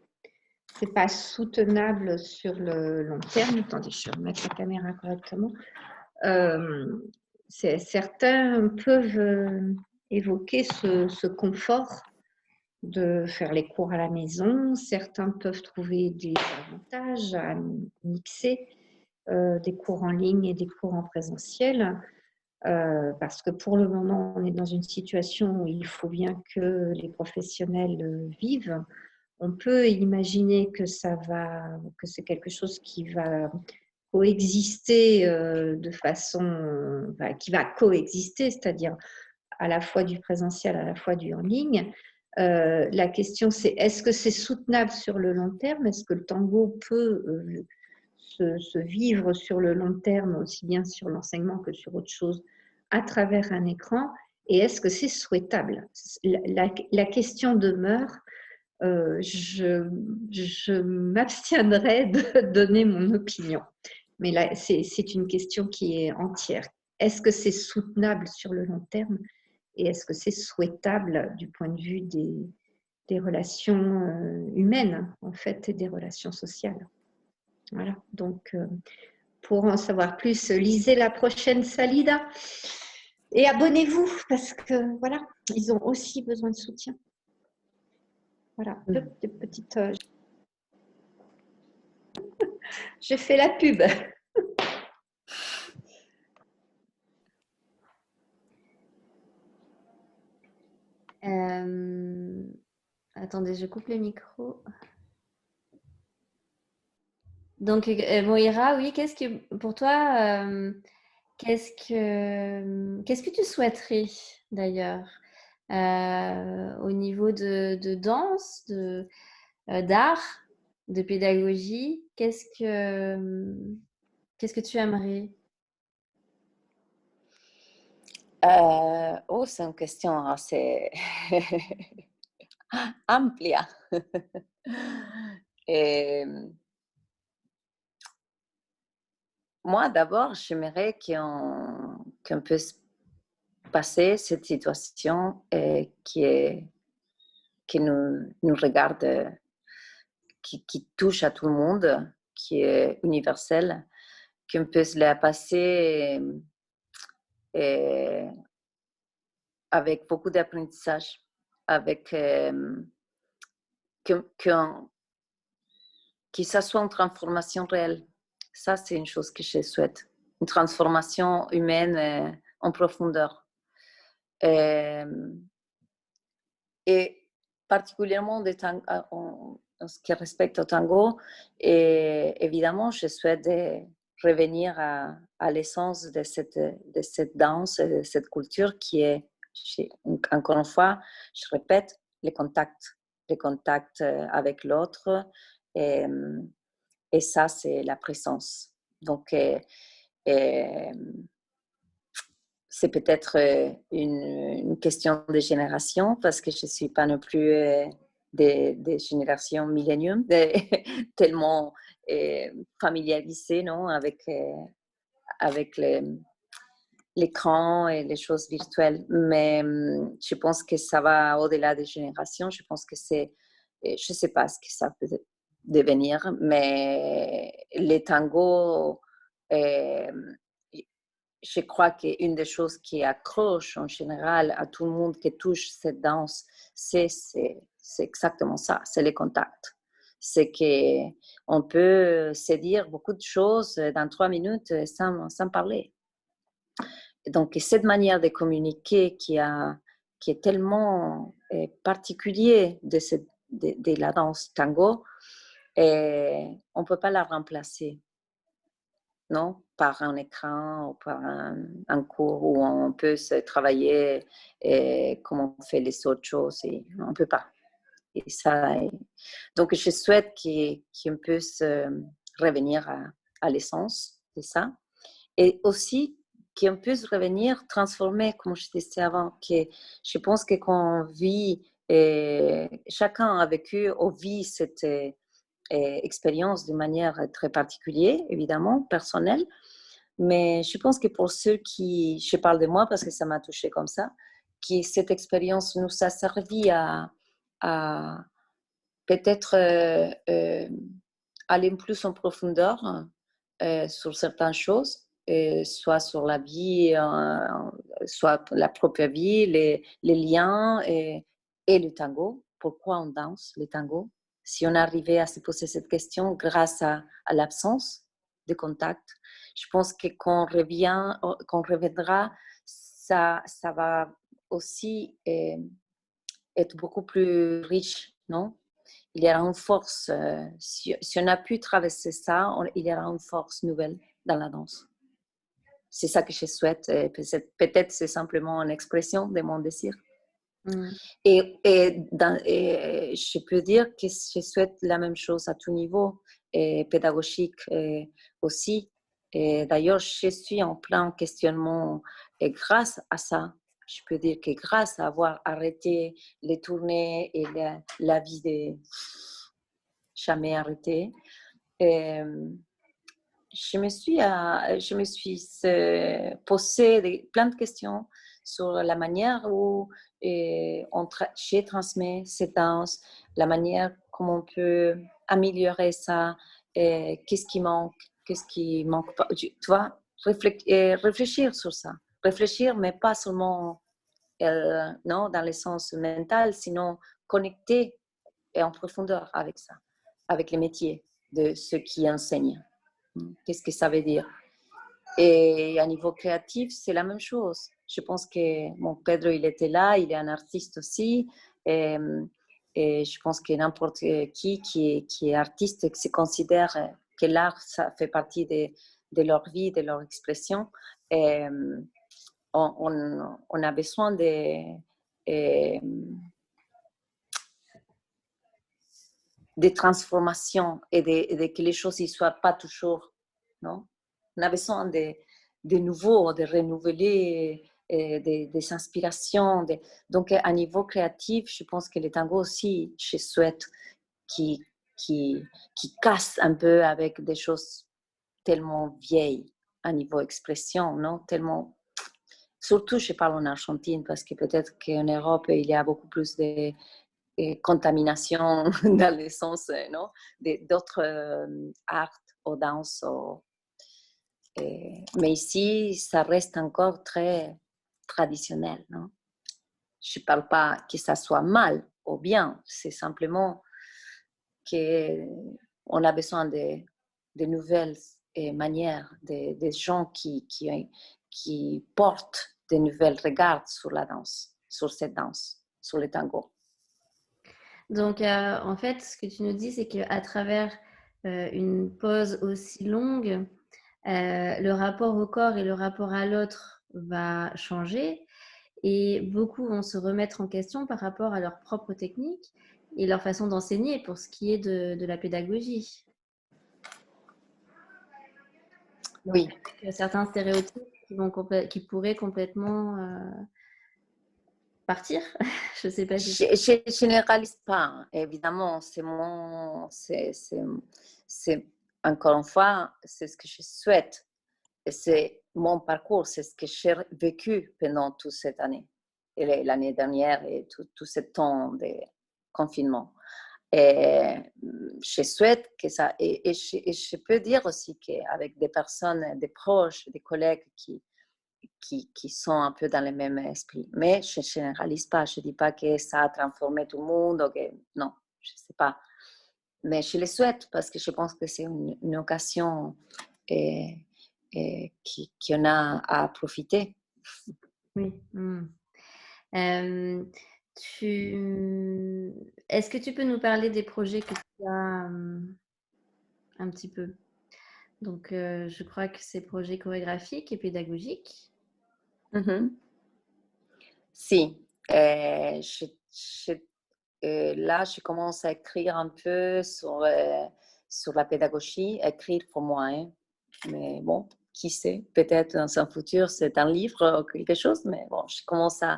c'est pas soutenable sur le long terme. Attendez, je vais remettre la caméra correctement. Certains peuvent évoquer ce confort de faire les cours à la maison. Certains peuvent trouver des avantages à mixer des cours en ligne et des cours en présentiel. parce que pour le moment, on est dans une situation où il faut bien que les professionnels vivent. On peut imaginer que c'est quelque chose qui va coexister de façon, qui va coexister, c'est-à-dire à la fois du présentiel, à la fois du en ligne. La question, c'est est-ce que c'est soutenable sur le long terme? Est-ce que le tango peut se vivre sur le long terme, aussi bien sur l'enseignement que sur autre chose, à travers un écran? Et est-ce que c'est souhaitable? La question demeure. Je m'abstiendrai de donner mon opinion. Mais là, c'est une question qui est entière. Est-ce que c'est soutenable sur le long terme? Et est-ce que c'est souhaitable du point de vue des relations humaines, en fait, et des relations sociales? Voilà. Donc, pour en savoir plus, lisez la prochaine Salida. Et abonnez-vous, parce que, voilà, ils ont aussi besoin de soutien. Voilà, deux petites... Je fais la pub. Attendez, je coupe le micro. Donc, Moira, oui, qu'est-ce que pour toi, qu'est-ce que tu souhaiterais d'ailleurs au niveau de danse, d'art, de pédagogie? Qu'est-ce que tu aimerais? C'est une question assez amplia. Et moi, d'abord, j'aimerais qu'on puisse passer cette situation qui nous regarde, qui touche à tout le monde, qui est universelle, qu'on puisse la passer avec beaucoup d'apprentissage, avec que ça soit une transformation réelle. Ça, c'est une chose que je souhaite. Une transformation humaine en profondeur. Et particulièrement en ce qui respecte au tango, et évidemment, je souhaite revenir à l'essence de cette danse, de cette culture qui est, encore une fois, je répète, les contacts avec l'autre, et ça, c'est la présence. Donc, c'est peut-être une question de génération, parce que je ne suis pas non plus des générations millénium, tellement familiarisée, non, avec l'écran et les choses virtuelles. Mais je pense que ça va au-delà des générations. Je pense que je ne sais pas ce que ça peut devenir, mais les tangos, je crois qu'une des choses qui accroche en général à tout le monde qui touche cette danse, c'est exactement ça, c'est les contacts. C'est qu'on peut se dire beaucoup de choses dans 3 minutes sans parler. Donc, cette manière de communiquer qui est tellement particulière de la danse tango, on ne peut pas la remplacer. Non, par un écran ou par un cours où on peut se travailler comme on fait les autres choses, et on ne peut pas. Et ça, donc, je souhaite qu'on puisse revenir à l'essence de ça, et aussi qu'on puisse revenir transformer, comme je disais avant, que je pense que quand on vit, chacun a vécu ou vit cette expérience de manière très particulière, évidemment, personnelle. Mais je pense que pour ceux je parle de moi parce que ça m'a touchée comme ça, cette expérience nous a servi à peut-être aller plus en profondeur sur certaines choses, soit sur la vie, soit la propre vie, les liens et le tango. Pourquoi on danse le tango? Si on arrivait à se poser cette question grâce à l'absence de contact, je pense que qu'on reviendra, ça va aussi être beaucoup plus riche, non? Il y aura une force, si on a pu traverser ça, il y aura une force nouvelle dans la danse. C'est ça que je souhaite. Peut-être c'est simplement une expression de mon désir. Et je peux dire que je souhaite la même chose à tout niveau, et pédagogique aussi. Et d'ailleurs, je suis en plein questionnement et grâce à ça. Je peux dire que grâce à avoir arrêté les tournées et la vie de jamais arrêté, je me suis posé plein de questions sur la manière où j'ai transmis cette danse, la manière comment on peut améliorer ça, qu'est-ce qui manque pas, tu vois, réfléchir sur ça. Réfléchir, mais pas seulement non, dans le sens mental, sinon connecter et en profondeur avec ça, avec les métiers de ceux qui enseignent. Qu'est-ce que ça veut dire? Et à niveau créatif, c'est la même chose. Je pense que Pedro, il était là, il est un artiste aussi. Et je pense que n'importe qui est artiste se considère que l'art, ça fait partie de leur vie, de leur expression. Et on a besoin de transformation et de que les choses ne soient pas toujours, non? On a besoin de nouveau, de renouveler des inspirations. Donc, à niveau créatif, je pense que le tango aussi, je souhaite qui casse un peu avec des choses tellement vieilles à niveau expression, non? Tellement... Surtout, je parle en Argentine parce que peut-être qu'en Europe, il y a beaucoup plus de contamination dans le sens non, d'autres arts ou danses. Mais ici, ça reste encore très traditionnel. Non? Je ne parle pas que ça soit mal ou bien, c'est simplement qu'on a besoin de nouvelles manières, des gens qui portent de nouvelles regards sur la danse, sur cette danse, sur le tango. Donc, en fait, ce que tu nous dis, c'est qu'à travers une pause aussi longue, le rapport au corps et le rapport à l'autre va changer et beaucoup vont se remettre en question par rapport à leur propre technique et leur façon d'enseigner pour ce qui est de la pédagogie. Donc, oui. il y a certains stéréotypes qui pourraient complètement partir. Je ne sais pas si... Je ne généralise pas, évidemment. C'est encore une fois, c'est ce que je souhaite. Et c'est mon parcours, c'est ce que j'ai vécu pendant toute cette année, et l'année dernière et tout ce temps de confinement. Et je souhaite que ça... Et je peux dire aussi qu'avec des personnes, des proches, des collègues qui sont un peu dans le même esprit. Mais je ne généralise pas. Je ne dis pas que ça a transformé tout le monde. Non, je ne sais pas. Mais je le souhaite parce que je pense que c'est une occasion qu'on a à profiter. Oui. Est-ce que tu peux nous parler des projets que tu as un petit peu? Donc, je crois que c'est projets chorégraphiques et pédagogiques. Mm-hmm. Si. Là, je commence à écrire un peu sur la pédagogie, écrire pour moi. Hein. Mais bon, qui sait, peut-être dans un futur, c'est un livre ou quelque chose, mais bon, je commence à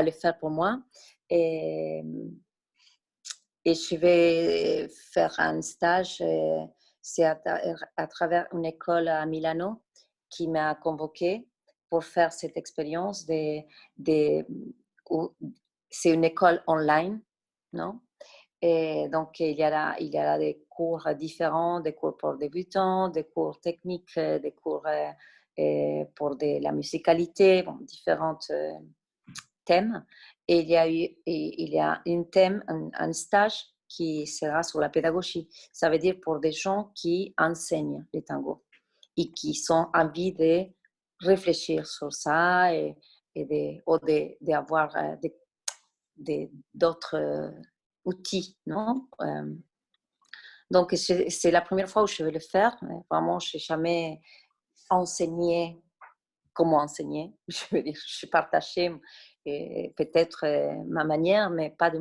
le faire pour moi. Et je vais faire un stage, c'est à travers une école à Milano qui m'a convoquée pour faire cette expérience. C'est une école online, non? Et donc, il y a des cours différents, des cours pour débutants, des cours techniques, des cours pour la musicalité, bon, différents thèmes. Et il y a un stage qui sera sur la pédagogie. Ça veut dire pour des gens qui enseignent le tango. et qui ont envie de réfléchir sur ça d'avoir d'autres outils, non? Donc, c'est la première fois où je vais le faire. Vraiment, je n'ai jamais enseigné comment enseigner. Je veux dire, je partageais peut-être ma manière, mais pas de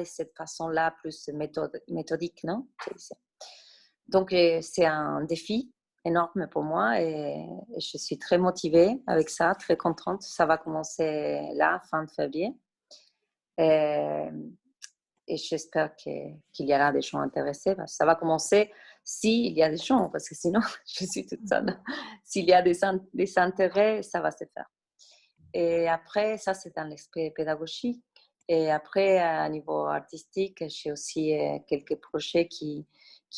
cette façon-là, plus méthodique, non? Donc, c'est un défi énorme pour moi et je suis très motivée avec ça, très contente. Ça va commencer là, fin de février. Et j'espère qu'il y aura des gens intéressés. Ça va commencer s'il y a des gens, parce que sinon, je suis toute seule. S'il y a des intérêts, ça va se faire. Et après, ça, c'est dans l'aspect pédagogique. Et après, à niveau artistique, j'ai aussi quelques projets qui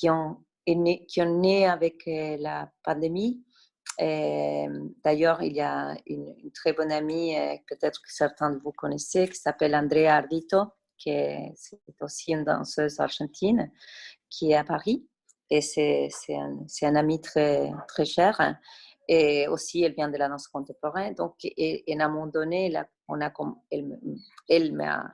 ont né avec la pandémie. D'ailleurs, il y a une très bonne amie, peut-être que certains de vous connaissez, qui s'appelle Andrea Ardito, qui est aussi une danseuse argentine, qui est à Paris. Et c'est un ami très, très cher. Et aussi, elle vient de la danse contemporaine. Donc, et à un moment donné, elle m'a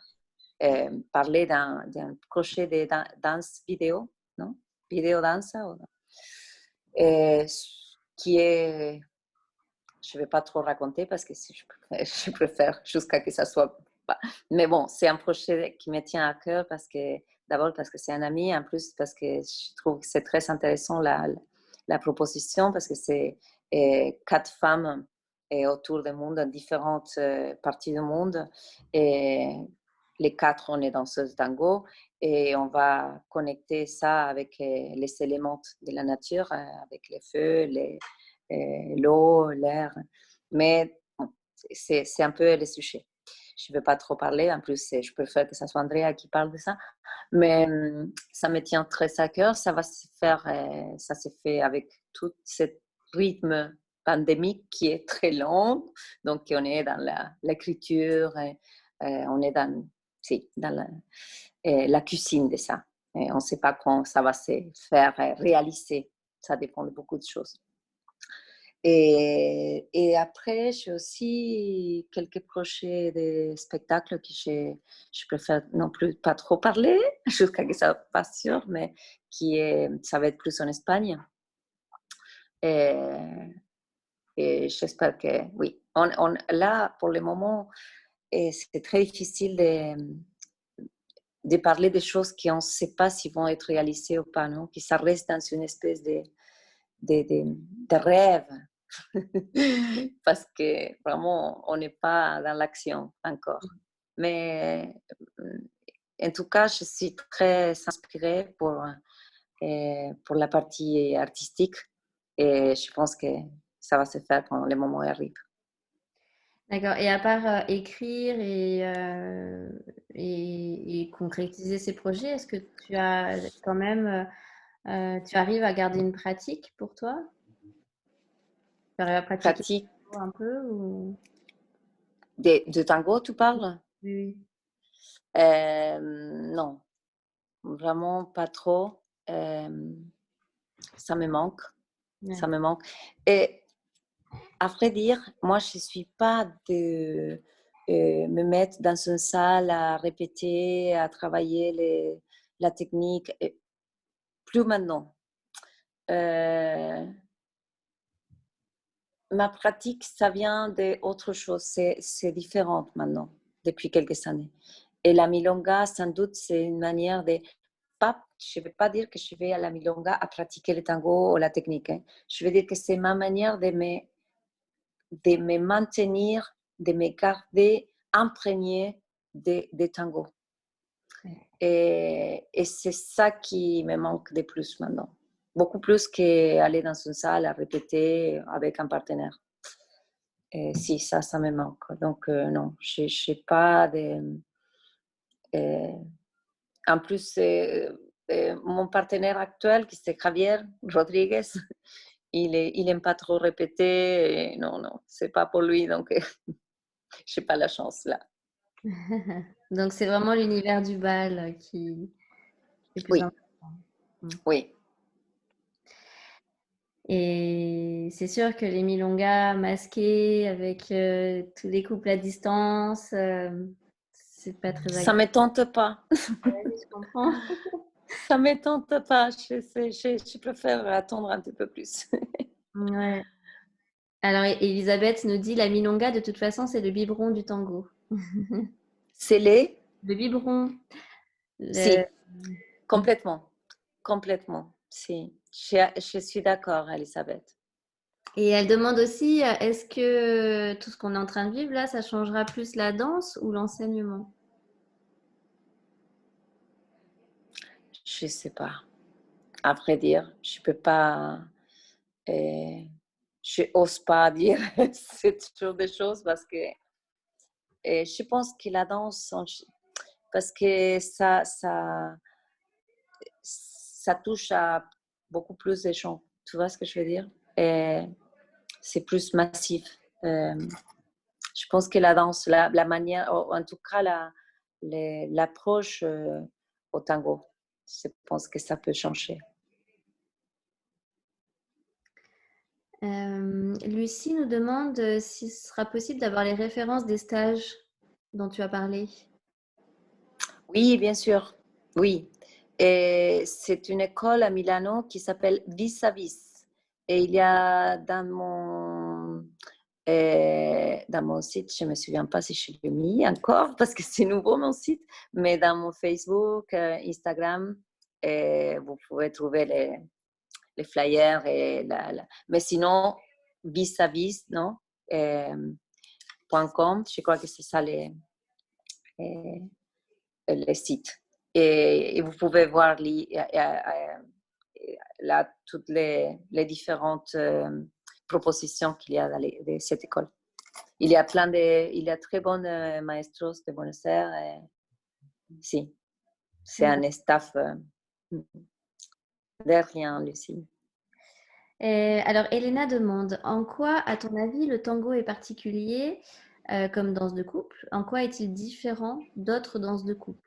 parlé d'un projet de danse vidéo, non? Vidéo danse, qui est, je ne vais pas trop raconter parce que je préfère jusqu'à que ça soit pas. Mais bon, c'est un projet qui me tient à cœur d'abord parce que c'est un ami, en plus parce que je trouve que c'est très intéressant la proposition parce que c'est 4 femmes autour du monde, dans différentes parties du monde. Et les 4, on est danseuses tango et on va connecter ça avec les éléments de la nature, avec les feux, l'eau, l'air. Mais bon, c'est un peu le sujet. Je ne vais pas trop parler. En plus, je préfère que ce soit Andrea qui parle de ça. Mais ça me tient très à cœur. Ça va se faire, ça se fait avec tout ce rythme pandémique qui est très long. Donc, on est dans l'écriture, on est dans la cuisine de ça. Et on ne sait pas quand ça va se faire réaliser. Ça dépend de beaucoup de choses. Et après, j'ai aussi quelques projets de spectacles que je préfère non plus pas trop parler, jusqu'à ce que ça soit pas sûr, mais ça va être plus en Espagne. Et j'espère que oui. Là, pour le moment, c'est très difficile de parler des choses qu'on ne sait pas si vont être réalisées ou pas, non? Que ça reste dans une espèce de rêve. Parce que vraiment, on n'est pas dans l'action encore. Mais en tout cas, je suis très inspirée pour la partie artistique et je pense que ça va se faire quand le moment arrive. D'accord. Et à part écrire et concrétiser ces projets, est-ce que tu as quand même, tu arrives à garder une pratique pour toi? Tu arrives à pratiquer Pratique un peu ou... de tango, tu parles? Oui. Non, vraiment pas trop. Ça me manque. Ouais. Ça me manque. Et à vrai dire, moi, je ne suis pas de me mettre dans une salle à répéter, à travailler la technique. Et plus maintenant. Ma pratique, ça vient d'autre chose. C'est différent maintenant, depuis quelques années. Et la milonga, sans doute, c'est une manière de... je ne vais pas dire que je vais à la milonga à pratiquer le tango ou la technique. Hein. Je veux dire que c'est ma manière de me maintenir, de me garder imprégnée de tango. Et c'est ça qui me manque de plus maintenant. Beaucoup plus qu'aller dans une salle à répéter avec un partenaire. Et si, ça me manque. Donc, non, je n'ai pas de... en plus, mon partenaire actuel, qui c'est Javier Rodriguez, il n'aime pas trop répéter. Et non, c'est pas pour lui. Donc, je n'ai pas la chance là. Donc, c'est vraiment l'univers du bal qui est plus Oui. important. Oui. Et c'est sûr que les milongas masqués avec tous les couples à distance, c'est pas très Ça agréable. ne me tente pas. Oui, je comprends. Ça ne me tente pas. Je préfère attendre un petit peu plus. Ouais. Alors, Elisabeth nous dit la milonga, de toute façon, c'est le biberon du tango. C'est les? Le biberon. Le- Si, complètement. Complètement. Si. Je suis d'accord, Elisabeth. Et elle demande aussi, est-ce que tout ce qu'on est en train de vivre là, ça changera plus la danse ou l'enseignement? Je ne sais pas. À vrai dire, je ne peux pas. Je n'ose pas dire ce genre de choses parce que je pense que la danse, parce que ça touche à beaucoup plus de gens. Tu vois ce que je veux dire? Et c'est plus massif. Je pense que la danse, la manière, en tout cas l'approche au tango, je pense que ça peut changer. Lucie nous demande si ce sera possible d'avoir les références des stages dont tu as parlé. Oui, bien sûr. Oui. Et c'est une école à Milano qui s'appelle Vis à Vis. Et il y a dans mon site, je ne me souviens pas si je l'ai mis encore parce que c'est nouveau mon site, mais dans mon Facebook, Instagram, vous pouvez trouver les flyers. Mais sinon, vis à vis, non? .com, je crois que c'est ça les sites. Et vous pouvez voir là toutes les différentes propositions qu'il y a dans cette école. Il y a très bons maestros de Buenos Aires. Si, c'est un staff de rien, Lucie. Alors, Elena demande, en quoi, à ton avis, le tango est particulier comme danse de couple? En quoi est-il différent d'autres danses de couple?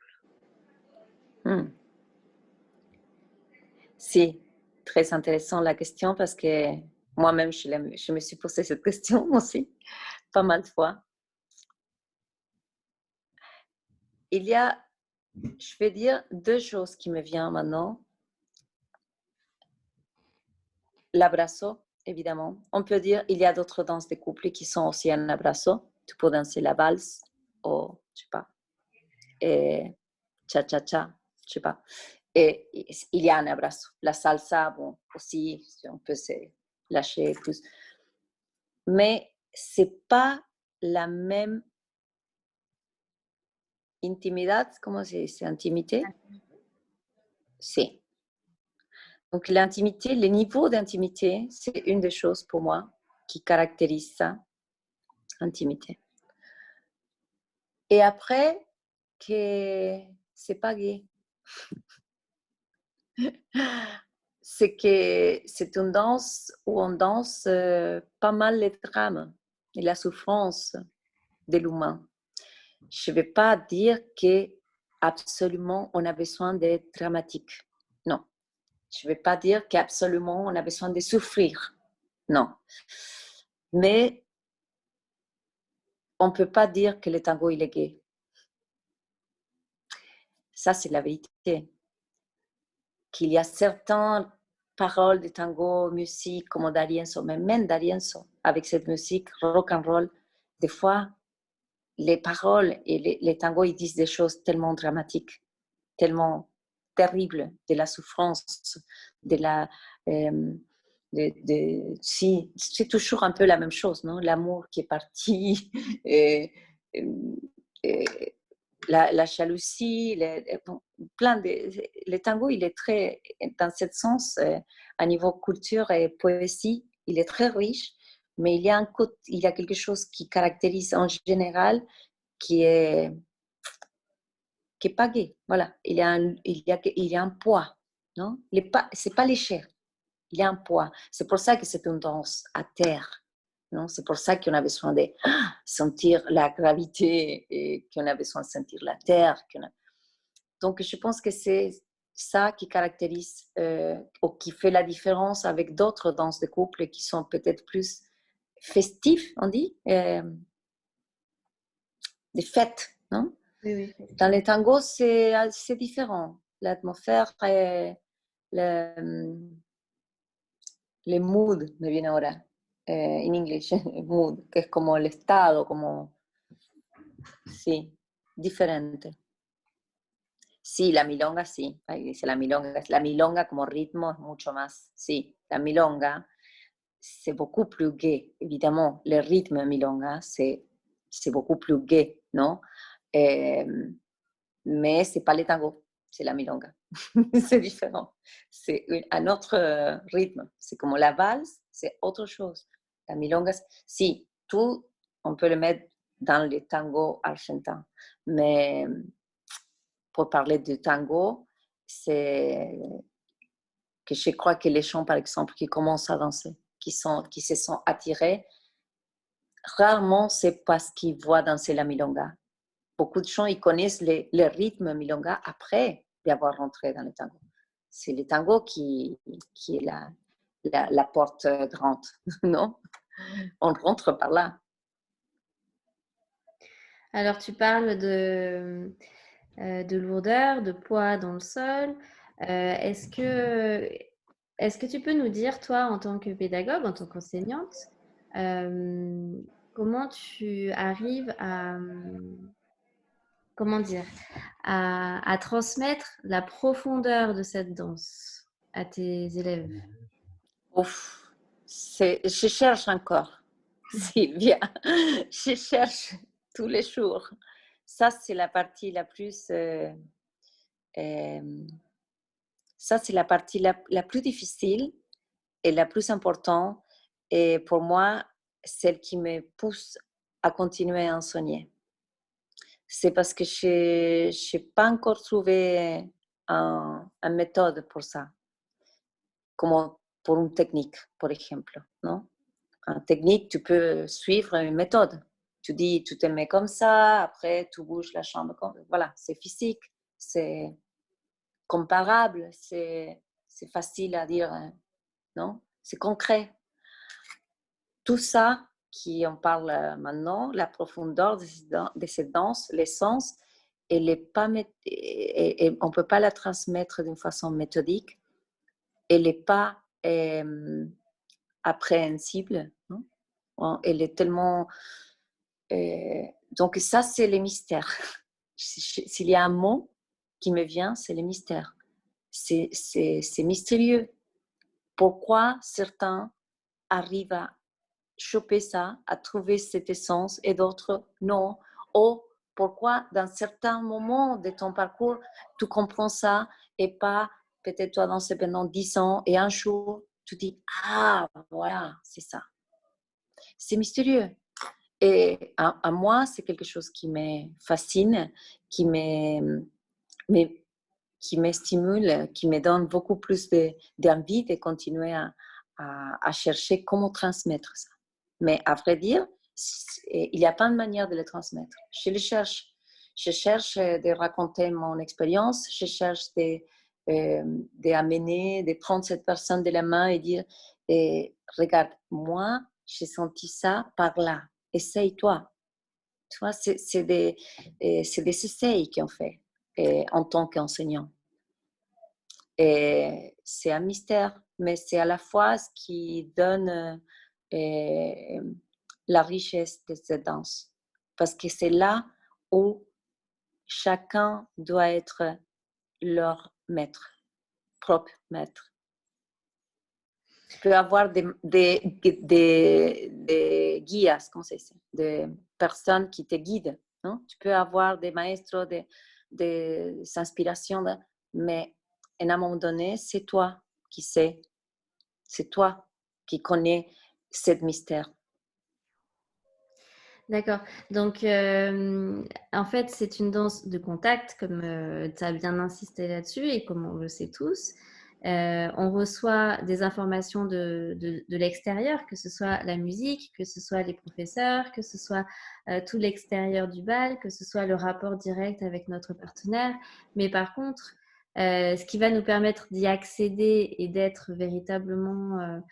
Si, très intéressant la question parce que moi-même, je me suis posé cette question aussi pas mal de fois. Il y a, je vais dire, deux choses qui me viennent maintenant. L'abrazo, évidemment. On peut dire il y a d'autres danses de couple qui sont aussi un abrazo. Tu peux danser la valse ou, je sais pas, et cha-cha-cha, je sais pas. Et il y a un abrazo. La salsa, bon, aussi, on peut se lâcher plus. Mais c'est pas la même intimidad, comment c'est intimité? Si. Donc l'intimité, le niveau d'intimité, c'est une des choses pour moi qui caractérise ça, intimité. Et après, que c'est pas gay. C'est que c'est une danse où on danse pas mal les drames et la souffrance de l'humain. Je ne vais pas dire que absolument on a besoin d'être dramatique. Non. Je ne vais pas dire qu'absolument on a besoin de souffrir. Non. Mais on ne peut pas dire que le tango il est gay. Ça, c'est la vérité. Qu'il y a certaines paroles de tango, musique, comme D'Arienzo, mais même D'Arienzo, avec cette musique rock and roll, des fois, les paroles et les tangos, ils disent des choses tellement dramatiques, tellement terribles, de la souffrance, de la... si, c'est toujours un peu la même chose, non? L'amour qui est parti, et, et la jalousie, plein de... Le tango, il est très, dans ce sens, à niveau culture et poésie, il est très riche, mais il y a quelque chose qui caractérise en général qui est pas gay. Voilà, il y a un poids, non? C'est pas léger, il y a un poids. C'est pour ça que c'est une danse à terre. Non? C'est pour ça qu'on a besoin de sentir la gravité et qu'on a besoin de sentir la terre. Donc, je pense que c'est ça qui caractérise ou qui fait la différence avec d'autres danses de couple qui sont peut-être plus festives, on dit, des fêtes, non? Oui, Dans les tangos, c'est différent. L'atmosphère et le mood me viene ahora, en inglés, mood, que es como el estado, como, sí, diferente. Sí, la milonga sí, ahí dice la milonga como ritmo es mucho más, sí, la milonga c'est beaucoup plus gai, évidemment, le rythme milonga c'est beaucoup plus gai, non? Mais c'est pas le tango, c'est la milonga, c'est différent, c'est un autre rythme, c'est comme la valse, c'est autre chose, la milonga, si, tout, on peut le mettre dans le tango argentin, mais pour parler du tango, c'est que je crois que les gens, par exemple, qui commencent à danser, qui se sont attirés, rarement c'est parce qu'ils voient danser la milonga. Beaucoup de gens, ils connaissent le rythme milonga après d'avoir rentré dans le tango. C'est le tango qui est la porte grande, non? On rentre par là. Alors, tu parles de lourdeur, de poids dans le sol. Est-ce que tu peux nous dire, toi, en tant que pédagogue, en tant qu'enseignante, comment tu arrives à, comment dire, à transmettre la profondeur de cette danse à tes élèves? Ouf, je cherche encore. Sylvia, je cherche tous les jours. Ça, c'est la partie la plus... ça, c'est la partie la plus difficile et la plus importante. Et pour moi, celle qui me pousse à continuer à enseigner. C'est parce que je n'ai pas encore trouvé une méthode pour ça. Comme pour une technique, par exemple. Non? En technique, tu peux suivre une méthode. Tu dis, tu te mets comme ça, après tu bouges la jambe. Voilà, c'est physique, c'est comparable, c'est facile à dire, non? C'est concret. Tout ça qui on parle maintenant, la profondeur de cette danse, l'essence, elle est pas, et on ne peut pas la transmettre d'une façon méthodique. Elle n'est pas appréhensible. Non? Elle est tellement... donc ça, c'est le mystère. S'il y a un mot qui me vient, c'est le mystère. C'est mystérieux. Pourquoi certains arrivent à choper ça, à trouver cette essence et d'autres non? Ou pourquoi dans certains moments de ton parcours, tu comprends ça et pas peut-être toi danser pendant 10 ans et un jour, tu dis « Ah, voilà, c'est ça ». C'est mystérieux. Et à moi, c'est quelque chose qui me fascine, qui me stimule, qui me donne beaucoup plus d'envie de continuer à chercher comment transmettre ça. Mais à vrai dire, il n'y a pas de manière de le transmettre. Je le cherche. Je cherche de raconter mon expérience, je cherche d'amener, de prendre cette personne de la main et dire regarde, moi, j'ai senti ça par là. Essaye-toi. Tu vois, c'est des essais qu'on fait en tant qu'enseignant. Et c'est un mystère, mais c'est à la fois ce qui donne la richesse de cette danse. Parce que c'est là où chacun doit être leur maître, propre maître. Tu peux avoir des guias, comment c'est ça? Des personnes qui te guident. Non? Tu peux avoir des maestros, des inspirations, mais à un moment donné, c'est toi qui sais. C'est toi qui connais ce mystère. D'accord. Donc, en fait, c'est une danse de contact, comme tu as bien insisté là-dessus et comme on le sait tous. On reçoit des informations de l'extérieur, que ce soit la musique, que ce soit les professeurs, que ce soit tout l'extérieur du bal, que ce soit le rapport direct avec notre partenaire. Mais par contre, ce qui va nous permettre d'y accéder et d'être véritablement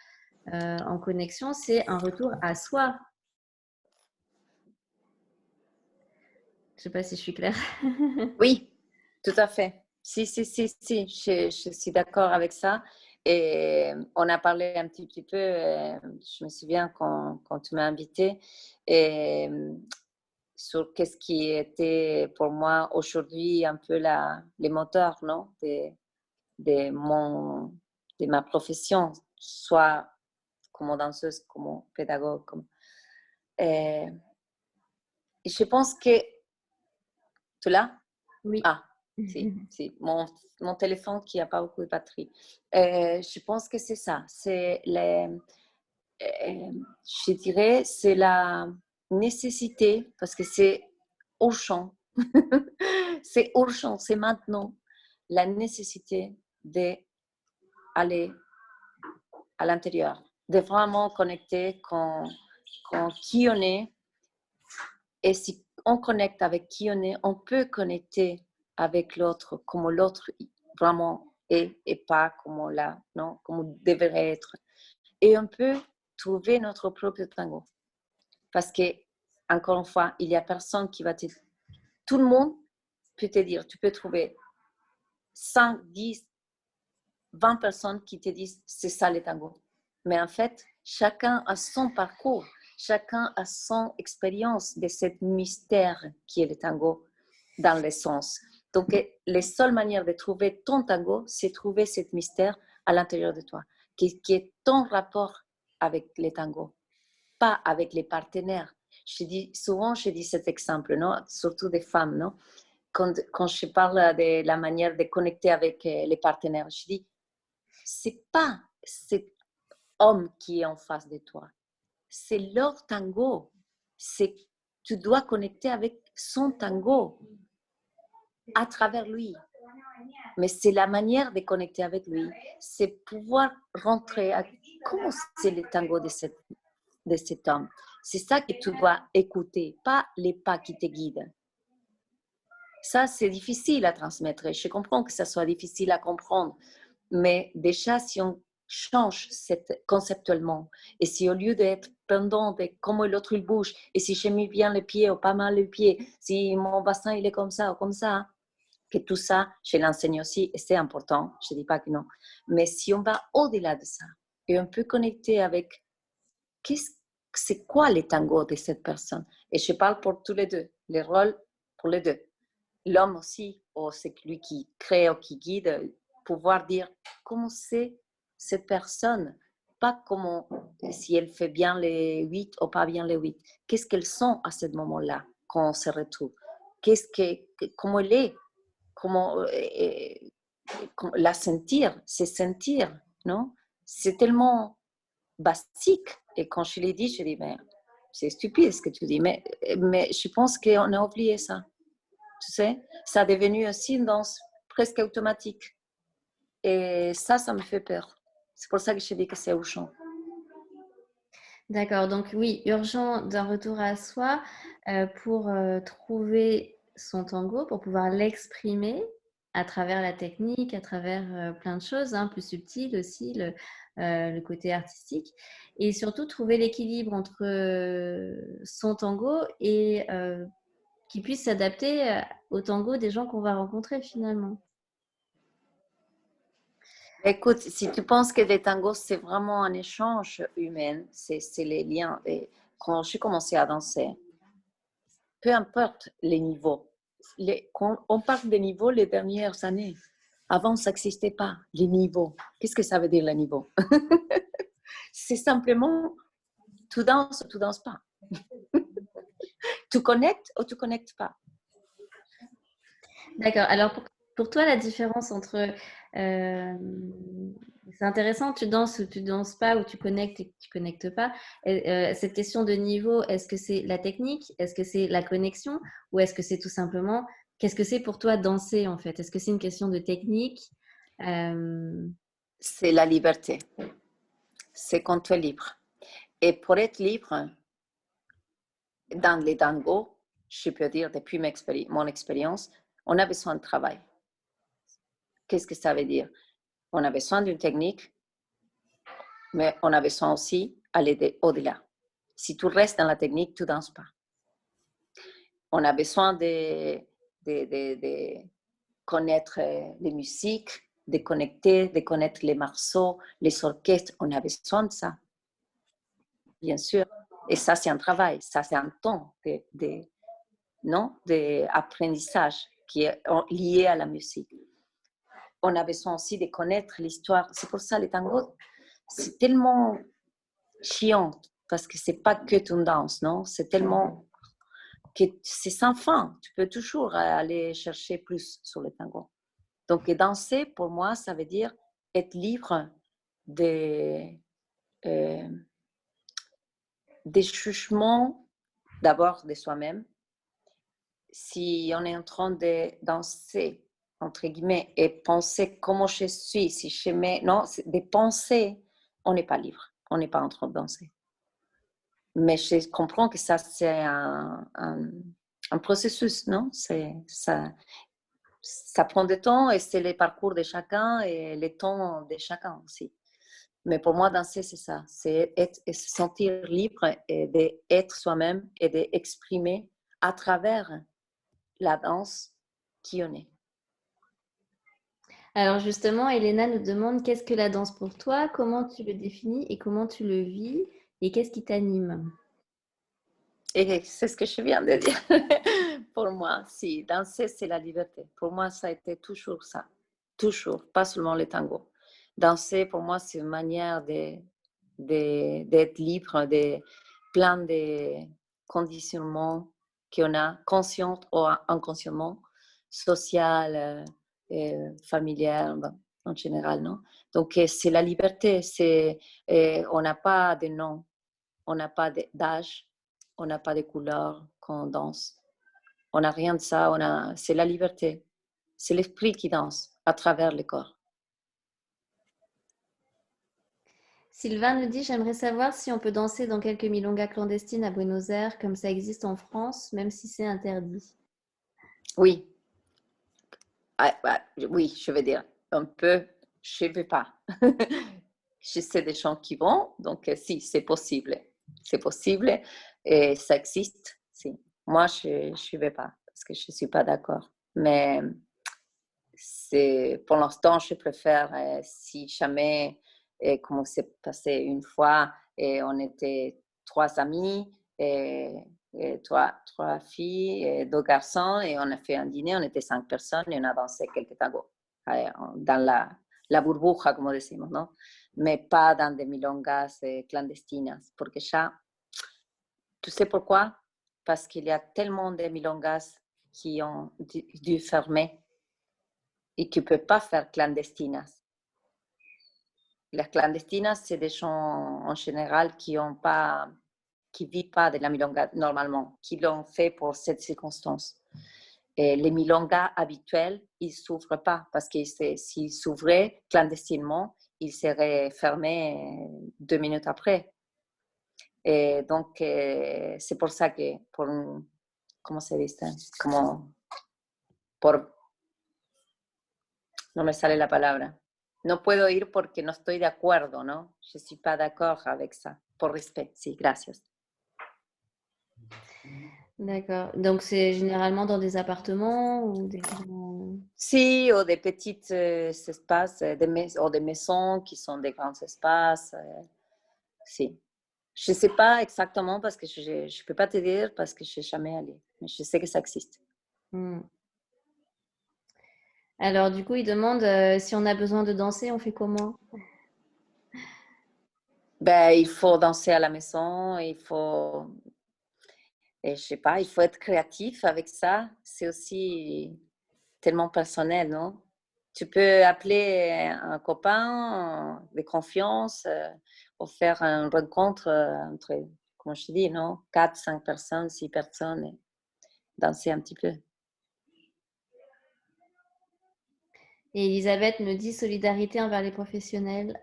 en connexion, c'est un retour à soi. Je ne sais pas si je suis claire. Oui, tout à fait. Si, je suis d'accord avec ça. Et on a parlé un petit peu, je me souviens quand tu m'as invité, et sur qu'est-ce qui était pour moi aujourd'hui un peu les moteurs, non, de, mon, de ma profession, soit comme danseuse, comme pédagogue. Et je pense que tu l'as? Oui. Ah, si. Mon téléphone qui n'a pas beaucoup de batterie. Je pense que c'est ça. Je dirais, c'est la nécessité, parce que c'est urgent. C'est urgent, c'est maintenant la nécessité d'aller à l'intérieur, de vraiment connecter con qui on est. Et si on connecte avec qui on est, on peut connecter avec l'autre comme l'autre vraiment est et pas comme là, non, comme on devrait être. Et on peut trouver notre propre tango. Parce que, encore une fois, il n'y a personne qui va te... Tout le monde peut te dire, tu peux trouver 5, 10, 20 personnes qui te disent, c'est ça le tango. Mais en fait, chacun a son parcours, chacun a son expérience de ce mystère qui est le tango dans l'essence. Donc, la seule manière de trouver ton tango, c'est trouver ce mystère à l'intérieur de toi, qui est ton rapport avec le tango, pas avec les partenaires. Souvent, je dis cet exemple, non? Surtout des femmes, non? Quand je parle de la manière de connecter avec les partenaires, je dis, c'est pas cet homme qui est en face de toi, c'est leur tango. Tu dois connecter avec son tango à travers lui. Mais c'est la manière de connecter avec lui, c'est pouvoir rentrer à comment c'est le tango de cet homme. C'est ça que tu dois écouter, pas les pas qui te guident. Ça, c'est difficile à transmettre. Je comprends que ça soit difficile à comprendre, mais déjà, si on change conceptuellement, et si au lieu d'être pendant de comment l'autre il bouge, et si j'ai mis bien les pieds ou pas mal les pieds, si mon bassin il est comme ça ou comme ça, que tout ça, je l'enseigne aussi, et c'est important, je ne dis pas que non. Mais si on va au-delà de ça, et on peut connecter avec c'est quoi les tangos de cette personne, et je parle pour tous les deux, les rôles pour les deux. L'homme aussi, ou c'est lui qui crée ou qui guide, pouvoir dire comment c'est cette personne, pas comment si elle fait bien les 8 ou pas bien les 8. Qu'est-ce qu'elles sont à ce moment-là quand on se retrouve? Comment elle est? Comment la sentir, c'est sentir, non? C'est tellement basique. Et quand je l'ai dit, je dis, mais c'est stupide ce que tu dis, mais je pense qu'on a oublié ça. Tu sais, ça est devenu aussi une danse presque automatique. Et ça me fait peur. C'est pour ça que je dis que c'est urgent. D'accord, donc oui, urgent d'un retour à soi pour trouver son tango, pour pouvoir l'exprimer à travers la technique, à travers plein de choses, hein, plus subtiles aussi, le côté artistique, et surtout trouver l'équilibre entre son tango et qui puisse s'adapter au tango des gens qu'on va rencontrer finalement. Écoute, si tu penses que les tangos, c'est vraiment un échange humain, c'est les liens. Et quand j'ai commencé à danser, peu importe les niveaux, quand on parle des niveaux les dernières années, avant, ça n'existait pas, les niveaux. Qu'est-ce que ça veut dire, les niveaux? C'est simplement, tu danses ou tu danses pas. Tu connectes ou tu connectes pas. D'accord. Alors, pour toi, la différence entre... c'est intéressant, tu danses ou tu danses pas, ou tu connectes et tu connectes pas. Cette question de niveau, est-ce que c'est la technique? Est-ce que c'est la connexion? Ou est-ce que c'est tout simplement... Qu'est-ce que c'est pour toi danser, en fait? Est-ce que c'est une question de technique? C'est la liberté. C'est quand tu es libre. Et pour être libre, dans les tangos, je peux dire depuis mon expérience, on a besoin de travail. Qu'est-ce que ça veut dire? On a besoin d'une technique, mais on a besoin aussi d'aller au-delà. Si tu restes dans la technique, tu ne danses pas. On a besoin de connaître les musiques, de connecter, de connaître les morceaux, les orchestres. On a besoin de ça, bien sûr. Et ça, c'est un travail, ça, c'est un temps d'apprentissage qui est lié à la musique. On a besoin aussi de connaître l'histoire. C'est pour ça, le tango, c'est tellement chiant, parce que c'est pas que une danse, non? C'est tellement que c'est sans fin. Tu peux toujours aller chercher plus sur le tango. Donc, danser, pour moi, ça veut dire être libre des jugements, d'abord de soi-même. Si on est en train de danser, entre guillemets, et penser comment je suis, si je mets... Non, de penser, on n'est pas libre. On n'est pas en train de danser. Mais je comprends que ça, c'est un processus, non? Ça prend du temps et c'est le parcours de chacun et le temps de chacun aussi. Mais pour moi, danser, c'est ça. C'est se sentir libre et d'être soi-même et d'exprimer à travers la danse qui on est. Alors justement, Elena nous demande qu'est-ce que la danse pour toi, comment tu le définis et comment tu le vis et qu'est-ce qui t'anime? Et c'est ce que je viens de dire. Pour moi, si, danser, c'est la liberté. Pour moi, ça a été toujours ça. Toujours, pas seulement le tango. Danser, pour moi, c'est une manière d'être libre de plein de conditionnements qu'on a, conscient ou inconsciemment, social, familial, en général, non? Donc, c'est la liberté. On n'a pas de nom, on n'a pas d'âge, on n'a pas de couleur quand on danse. On n'a rien de ça, c'est la liberté. C'est l'esprit qui danse à travers le corps. Sylvain nous dit, j'aimerais savoir si on peut danser dans quelques milongas clandestines à Buenos Aires, comme ça existe en France, même si c'est interdit. Oui. Oui, je veux dire, un peu, je ne veux pas. Je sais des gens qui vont, donc si, c'est possible. C'est possible et ça existe. Si. Moi, je ne vais pas parce que je ne suis pas d'accord. Mais pour l'instant, je préfère, si jamais, comme c'est passé une fois, et on était 3 amis, et 3 filles, et 2 garçons, et on a fait un dîner, on était 5 personnes, et on a dansé quelques tangos, dans la burbuja, comme decimos, ¿no? Mais pas dans des milongas clandestinas, porque ya, tu sais pourquoi? Parce qu'il y a tellement de milongas qui ont dû fermer et qui ne peuvent pas faire clandestinas. Les clandestinas, c'est des gens en général qui vivent pas de la milonga normalement, qui l'ont fait pour cette circonstance. Et les milongas habituels, ils ne s'ouvrent pas parce que s'ils s'ouvraient clandestinement, ils seraient fermés 2 minutes après. Et donc, c'est pour ça que, comment se dit ça? No me sale la palabra. No puedo ir porque no estoy de acuerdo, ¿no? Je ne suis pas d'accord avec ça. Pour respect, sí, gracias. D'accord. Donc, c'est généralement dans des appartements ou des grands... Si, ou des petits espaces, ou des maisons qui sont des grands espaces. Si. Je ne sais pas exactement parce que je ne peux pas te dire parce que je ne suis jamais allée. Mais je sais que ça existe. Alors, du coup, il demande si on a besoin de danser, on fait comment? Ben, il faut danser à la maison, il faut... Et je sais pas, il faut être créatif avec ça. C'est aussi tellement personnel, non? Tu peux appeler un copain de confiance ou faire une rencontre entre, comme je dis, non? 4, 5 personnes, 6 personnes et danser un petit peu. Et Elisabeth me dit solidarité envers les professionnels.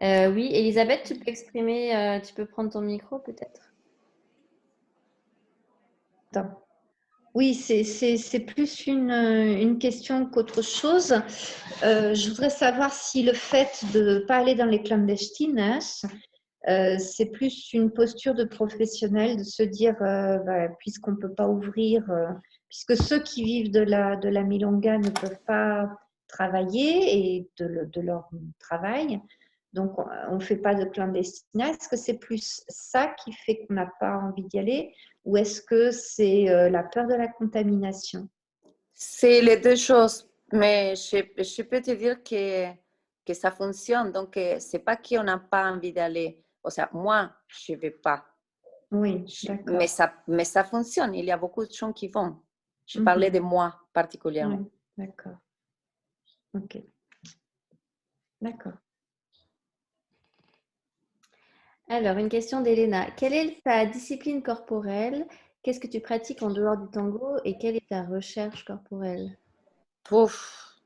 Oui, Elisabeth, tu peux tu peux prendre ton micro peut-être? Attends. Oui, c'est plus une question qu'autre chose. Je voudrais savoir si le fait de ne pas aller dans les clandestines, c'est plus une posture de professionnel de se dire, puisqu'on ne peut pas ouvrir, puisque ceux qui vivent de la milonga ne peuvent pas travailler et de leur travail, donc on ne fait pas de clandestinat. Est-ce que c'est plus ça qui fait qu'on n'a pas envie d'y aller ou est-ce que c'est la peur de la contamination? C'est les deux choses, mais je peux te dire que ça fonctionne. Donc, ce n'est pas qu'on n'a pas envie d'aller. O sea, moi, je ne vais pas. Oui, Mais d'accord. ça fonctionne. Il y a beaucoup de gens qui vont. Je Mhm. parlais de moi Oui, particulièrement. d'accord. Ok, d'accord. Alors, une question d'Elena. Quelle est ta discipline corporelle? Qu'est-ce que tu pratiques en dehors du tango et quelle est ta recherche corporelle? Pouf.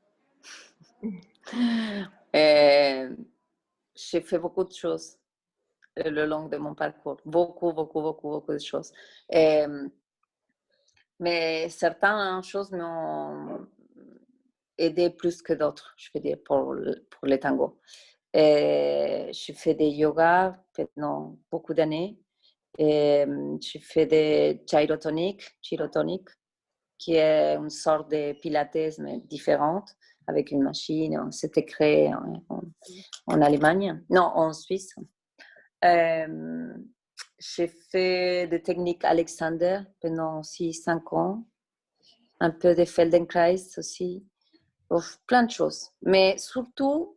Euh, j'ai fait beaucoup de choses le long de mon parcours. Beaucoup, beaucoup, beaucoup, beaucoup de choses. Mais certaines choses m'ont aidé plus que d'autres, je veux dire, pour les tangos. Je fais des yoga pendant beaucoup d'années. Je fais des gyrotoniques, qui est une sorte de pilates, mais différente, avec une machine. C'était créé en Allemagne, non, en Suisse. J'ai fait des techniques Alexander pendant aussi 5 ans, un peu de Feldenkrais aussi, plein de choses. Mais surtout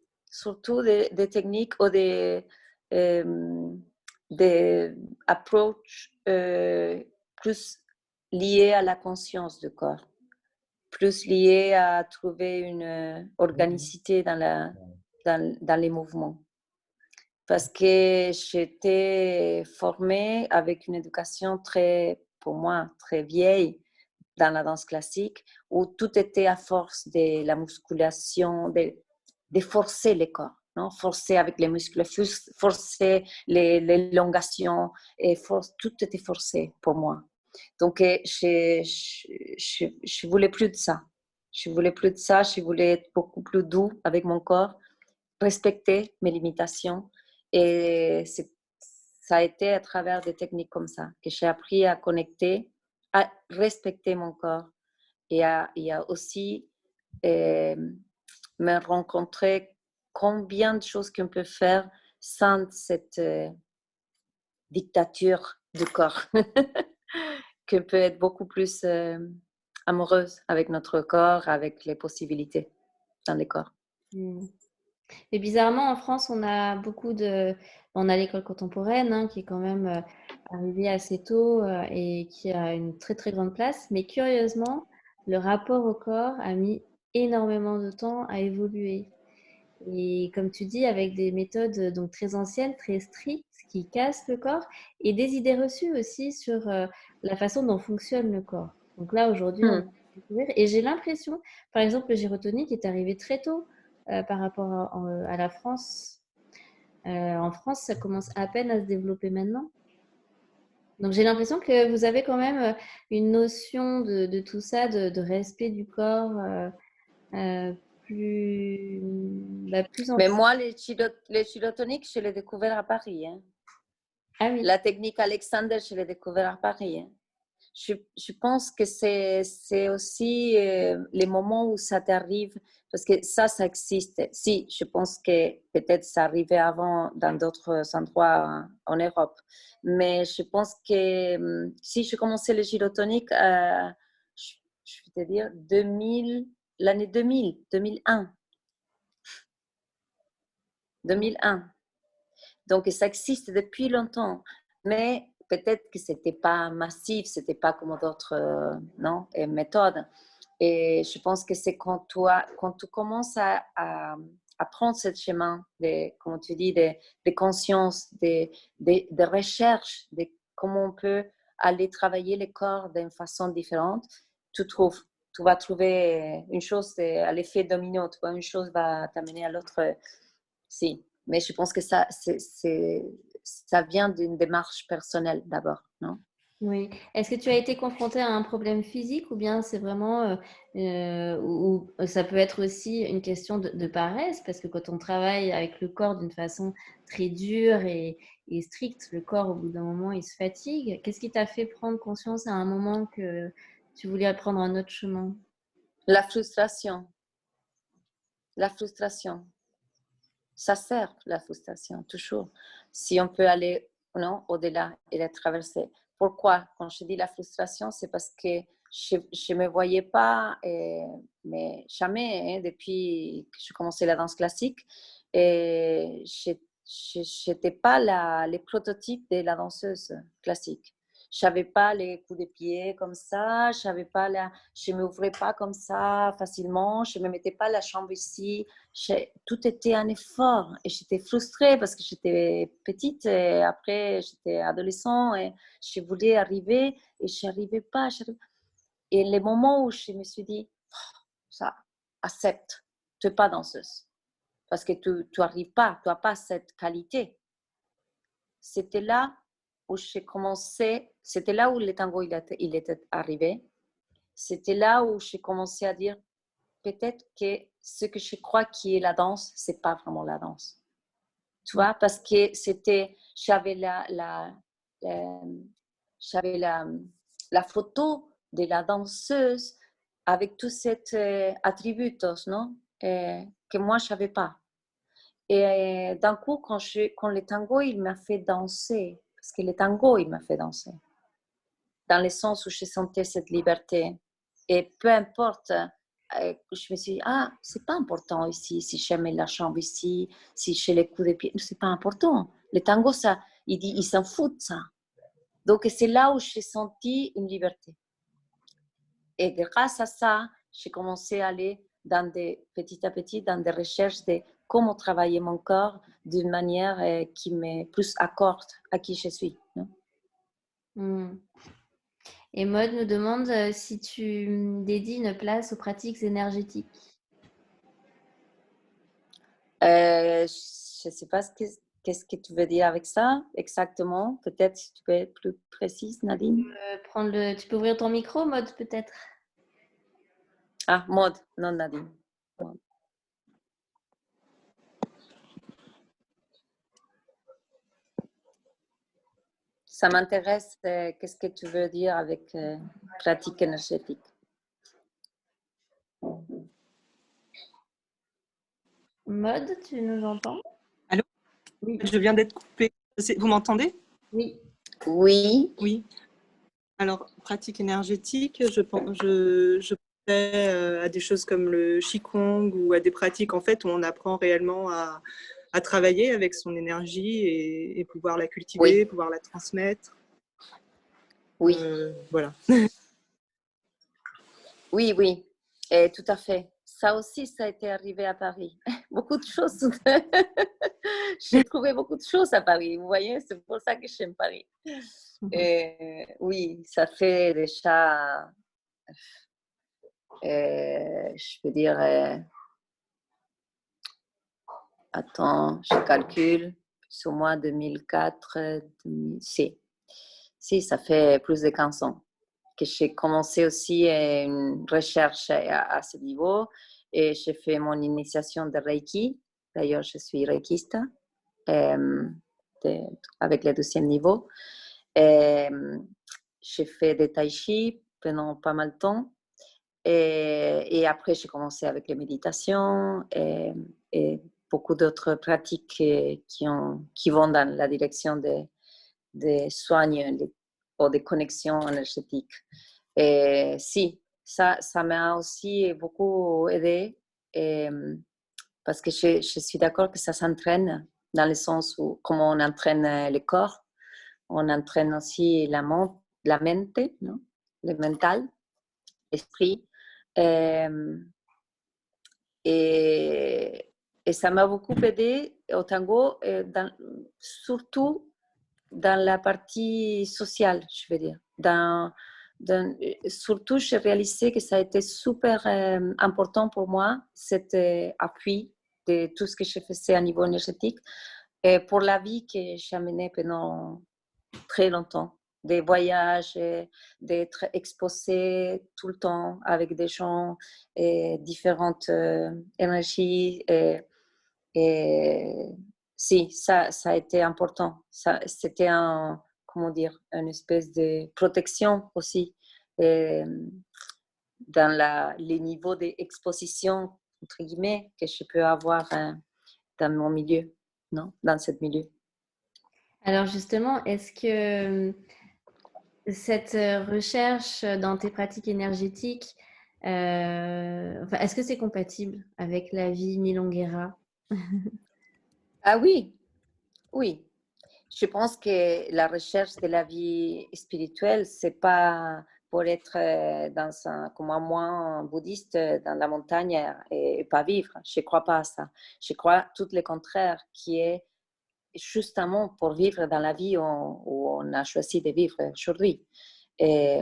des techniques ou des approches plus liées à la conscience du corps, plus liées à trouver une organicité dans les mouvements. Parce que j'étais formée avec une éducation très, pour moi, très vieille dans la danse classique, où tout était à force de la musculation, de forcer le corps, non? Forcer avec les muscles, forcer l'élongation, et tout était forcé pour moi. Donc, je voulais plus de ça. Je voulais plus de ça, je voulais être beaucoup plus doux avec mon corps, respecter mes limitations. Et ça a été à travers des techniques comme ça que j'ai appris à connecter, à respecter mon corps et à aussi me rencontrer combien de choses qu'on peut faire sans cette dictature du corps, qu'on peut être beaucoup plus amoureuse avec notre corps, avec les possibilités dans le corps. Hmm. Et bizarrement, en France, on a on a l'école contemporaine qui est quand même arrivée assez tôt et qui a une très très grande place. Mais curieusement, le rapport au corps a mis énormément de temps à évoluer. Et comme tu dis, avec des méthodes donc très anciennes, très strictes, qui cassent le corps, et des idées reçues aussi sur la façon dont fonctionne le corps. Donc là, aujourd'hui, on peut découvrir. Et j'ai l'impression, par exemple, le gyrotonique est arrivé très tôt par rapport à la France. En France, ça commence à peine à se développer maintenant. Donc j'ai l'impression que vous avez quand même une notion de tout ça, de respect du corps euh, plus, plus Mais ancien. moi, les gyrotoniques, je l'ai découvert à Paris. Hein. Ah oui. La technique Alexander, je l'ai découvert à Paris. Hein. Je pense que c'est aussi les moments où ça t'arrive, parce que ça existe. Si, je pense que peut-être ça arrivait avant dans d'autres endroits en Europe. Mais je pense que si je commençais le gyrotonique, je vais te dire, l'année 2000, 2001. 2001. Donc, ça existe depuis longtemps, mais peut-être que ce n'était pas massif, ce n'était pas comme d'autres méthodes. Et je pense que c'est quand tu commences à prendre ce chemin, comme tu dis, de conscience, de recherche, de comment on peut aller travailler le corps d'une façon différente, tu vas trouver une chose, à l'effet domino, tu vois, une chose va t'amener à l'autre. Si, mais je pense que ça vient d'une démarche personnelle d'abord, non? Oui. Est-ce que tu as été confrontée à un problème physique ou bien c'est vraiment, ou ça peut être aussi une question de paresse? Parce que quand on travaille avec le corps d'une façon très dure et stricte, le corps, au bout d'un moment, il se fatigue. Qu'est-ce qui t'a fait prendre conscience à un moment que tu voulais prendre un autre chemin? La frustration, la frustration. Ça sert, la frustration, toujours. Si on peut aller non, au-delà et la traverser. Pourquoi? Quand je dis la frustration, c'est parce que je ne me voyais pas, mais jamais, hein, depuis que je commençais la danse classique, et je n'étais pas les prototypes de la danseuse classique. Je n'avais pas les coups de pied comme ça, je ne m'ouvrais pas comme ça facilement, je ne me mettais pas la jambe ici. Tout était un effort et j'étais frustrée parce que j'étais petite et après j'étais adolescente et je voulais arriver et je n'y arrivais pas. Et les moments où je me suis dit, oh, ça, accepte, tu n'es pas danseuse parce que tu n'arrives pas, tu n'as pas cette qualité. C'était là où j'ai commencé, c'était là où le tango il était arrivé. C'était là où j'ai commencé à dire, peut-être que ce que je crois qui est la danse, c'est pas vraiment la danse. Tu vois, parce que j'avais j'avais la photo de la danseuse avec tous ces attributs, non? Que moi, je savais pas. Et d'un coup, quand le tango, il m'a fait danser, parce que le tango, il m'a fait danser, dans le sens où je sentais cette liberté. Et peu importe, je me suis dit, c'est pas important ici, si j'aime la chambre ici, si j'ai les coups de pied, c'est pas important. Le tango, ça, il s'en fout de ça. Donc, c'est là où j'ai senti une liberté. Et grâce à ça, j'ai commencé à aller petit à petit dans des recherches de comment travailler mon corps d'une manière qui me plus accorde à qui je suis. Non? Et Maud nous demande si tu dédies une place aux pratiques énergétiques. Je ne sais pas qu'est-ce que tu veux dire avec ça exactement. Peut-être si tu peux être plus précise, Nadine. Tu peux ouvrir ton micro, Maud, peut-être? Ah, Maud, non Nadine. Maud. Ça m'intéresse, qu'est-ce que tu veux dire avec pratique énergétique? Maud, tu nous entends? Allô? Oui. Je viens d'être coupée. Vous m'entendez? Oui. Oui. Oui. Alors, pratique énergétique, je pensais à des choses comme le Qigong ou à des pratiques en fait où on apprend réellement à travailler avec son énergie et pouvoir la cultiver, Oui. pouvoir la transmettre. Oui. Voilà. Oui, oui, et tout à fait. Ça aussi, ça a été arrivé à Paris. Beaucoup de choses. J'ai trouvé beaucoup de choses à Paris. Vous voyez, c'est pour ça que j'aime Paris. Et, oui, ça fait déjà, je peux dire, attends, je calcule, plus ou moins 2004, 2006. Si, ça fait plus de 15 ans que j'ai commencé aussi une recherche à ce niveau et j'ai fait mon initiation de Reiki. D'ailleurs, je suis reikiste avec le 2e niveau. J'ai fait des tai chi pendant pas mal de temps. Et après, j'ai commencé avec les méditations et beaucoup d'autres pratiques qui vont dans la direction des soins ou des connexions énergétiques. Et si, ça m'a aussi beaucoup aidé parce que je suis d'accord que ça s'entraîne dans le sens où, comment on entraîne le corps, on entraîne aussi la mente, non? Le mental, l'esprit. Et ça m'a beaucoup aidé au tango, surtout dans la partie sociale, je veux dire. Surtout, j'ai réalisé que ça a été super important pour moi, cet appui de tout ce que je faisais à niveau énergétique, et pour la vie que j'ai menée pendant très longtemps. des voyages, d'être exposé tout le temps avec des gens et différentes énergies. Et si, ça a été important. C'était comment dire, une espèce de protection aussi dans les niveaux d'exposition, entre guillemets, que je peux avoir dans mon milieu, non? Dans ce milieu. Alors justement, est-ce que cette recherche dans tes pratiques énergétiques, est-ce que c'est compatible avec la vie milonguera? Ah oui, oui. Je pense que la recherche de la vie spirituelle, c'est pas pour être comme un moine bouddhiste dans la montagne et pas vivre. Je ne crois pas à ça. Je crois tout le contraire, qui est justement pour vivre dans la vie où on a choisi de vivre aujourd'hui. Et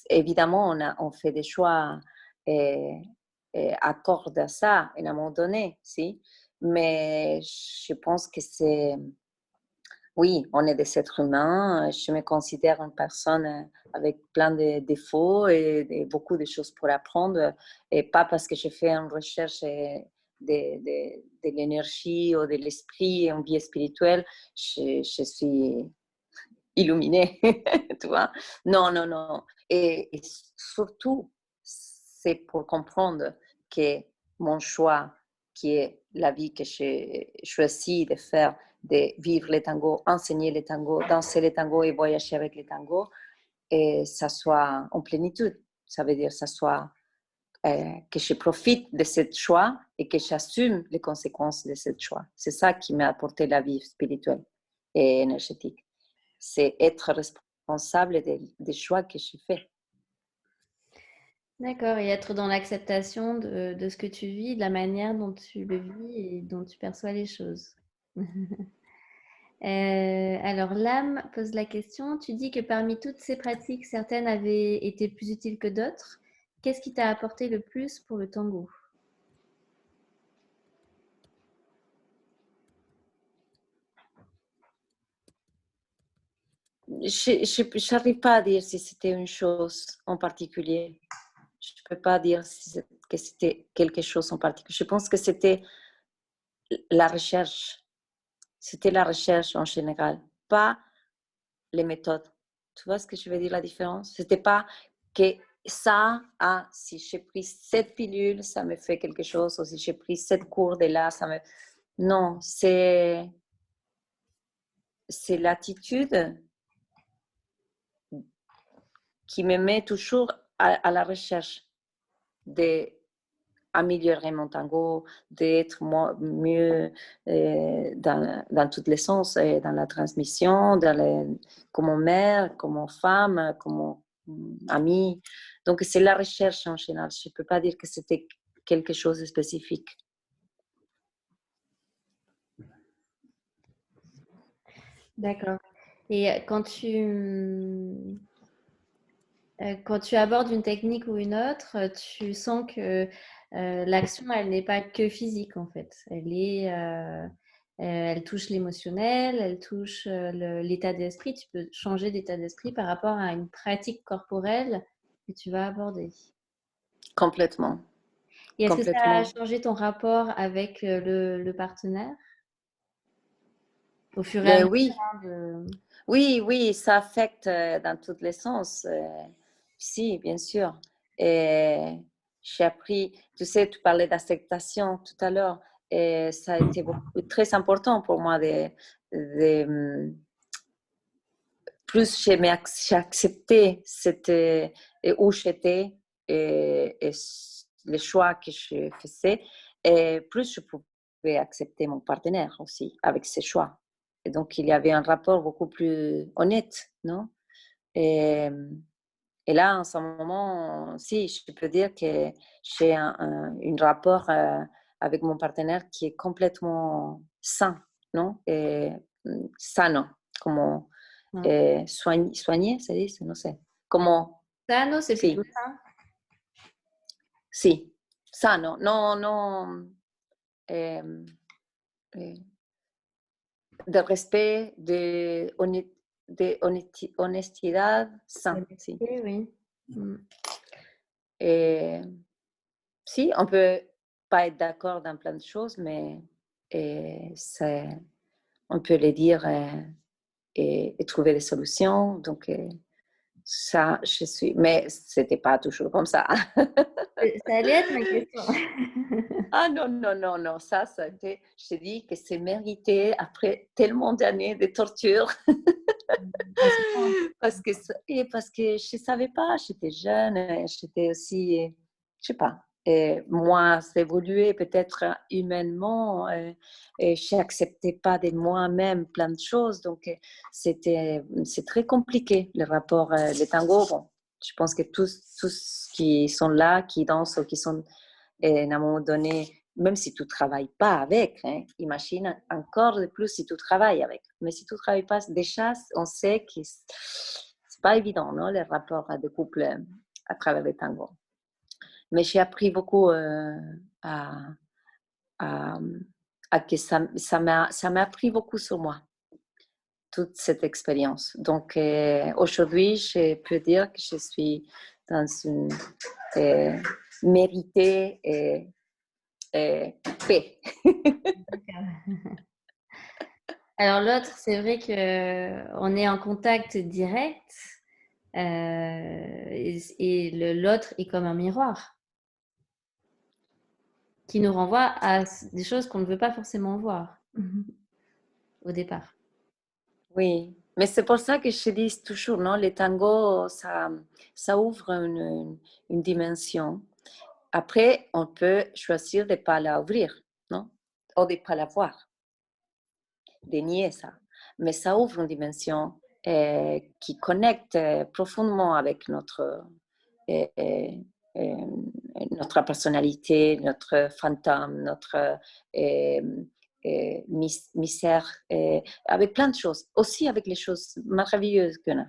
évidemment, on fait des choix et accorde à ça à un moment donné, si. Mais je pense que c'est... Oui, on est des êtres humains. Je me considère une personne avec plein de défauts et beaucoup de choses pour apprendre. Et pas parce que je fais une recherche de l'énergie ou de l'esprit, une vie spirituelle, je suis illuminée, tu vois. Non, non, non. Et surtout, c'est pour comprendre que mon choix, qui est la vie que j'ai choisi de faire, de vivre le tango, enseigner le tango, danser le tango et voyager avec le tango, et ça soit en plénitude. Ça veut dire que ça soit que je profite de ce choix et que j'assume les conséquences de ce choix. C'est ça qui m'a apporté la vie spirituelle et énergétique. C'est être responsable des choix que je fais. D'accord, et être dans l'acceptation de ce que tu vis, de la manière dont tu le vis et dont tu perçois les choses. Alors, l'âme pose la question, tu dis que parmi toutes ces pratiques, certaines avaient été plus utiles que d'autres. Qu'est-ce qui t'a apporté le plus pour le tango? Je n'arrive pas à dire si c'était une chose en particulier. Je ne peux pas dire que c'était quelque chose en particulier. Je pense que c'était la recherche. C'était la recherche en général, pas les méthodes. Tu vois ce que je veux dire, la différence? C'était pas que ça, si j'ai pris cette pilule, ça me fait quelque chose, ou si j'ai pris cette cours de là, ça me... Non, c'est l'attitude qui me met toujours à la recherche d'améliorer mon tango, d'être mieux dans tous les sens, dans la transmission, comme mère, comme femme, comme amie. Donc, c'est la recherche en général. Je ne peux pas dire que c'était quelque chose de spécifique. D'accord. Et quand tu abordes une technique ou une autre, tu sens que l'action, elle n'est pas que physique en fait. Elle touche l'émotionnel, elle touche l'état d'esprit. Tu peux changer d'état d'esprit par rapport à une pratique corporelle que tu vas aborder. Complètement. Et est-ce que ça a Complètement. changé ton rapport avec le partenaire au fur et à Mais mesure oui, de... oui, ça affecte dans tous les sens. Si, bien sûr. Et j'ai appris, tu sais, tu parlais d'acceptation tout à l'heure, et ça a été très important pour moi plus j'ai accepté où j'étais et les choix que je faisais, et plus je pouvais accepter mon partenaire aussi avec ses choix. Et donc, il y avait un rapport beaucoup plus honnête, non? Et, et là, en ce moment, si, je peux dire que j'ai un rapport avec mon partenaire qui est complètement sain, non? Et sano, comme soigné, se dice, no sé. Como, Sano, c'est sí, plutôt ça. sí, sano, no, no, eh, eh, de respect, de honestidad sain. Si. Oui. Et si, on peut pas être d'accord dans plein de choses, mais on peut les dire et trouver des solutions. Donc, ça, je suis... Mais c'était pas toujours comme ça. Ça allait être ma question. Ah non, non, non, non, ça a été... Je te dis que c'est mérité après tellement d'années de torture. parce que je ne savais pas, j'étais jeune, j'étais aussi, je ne sais pas, moi, c'est évolué peut-être humainement, et je n'acceptais pas de moi-même plein de choses, donc c'est très compliqué le rapport, le tango. Bon, je pense que tous qui sont là, qui dansent ou qui sont à un moment donné, même si tu ne travailles pas avec, hein, imagine encore de plus si tu travailles avec. Mais si tu ne travailles pas, déjà, on sait que ce n'est pas évident, non, les rapports de couple à travers le tango. Mais j'ai appris beaucoup à que ça m'a appris beaucoup sur moi, toute cette expérience. Donc, aujourd'hui, je peux dire que je suis dans une méritée paix. Alors l'autre, c'est vrai qu'on est en contact direct et l'autre est comme un miroir qui nous renvoie à des choses qu'on ne veut pas forcément voir au départ. Oui, mais c'est pour ça que je dis toujours, non, le tango, ça ouvre une dimension. Après, on peut choisir de ne pas la ouvrir, non? Ou de ne pas la voir, de nier ça. Mais ça ouvre une dimension qui connecte profondément avec notre personnalité, notre fantôme, notre mystère, avec plein de choses, aussi avec les choses merveilleuses qu'on a.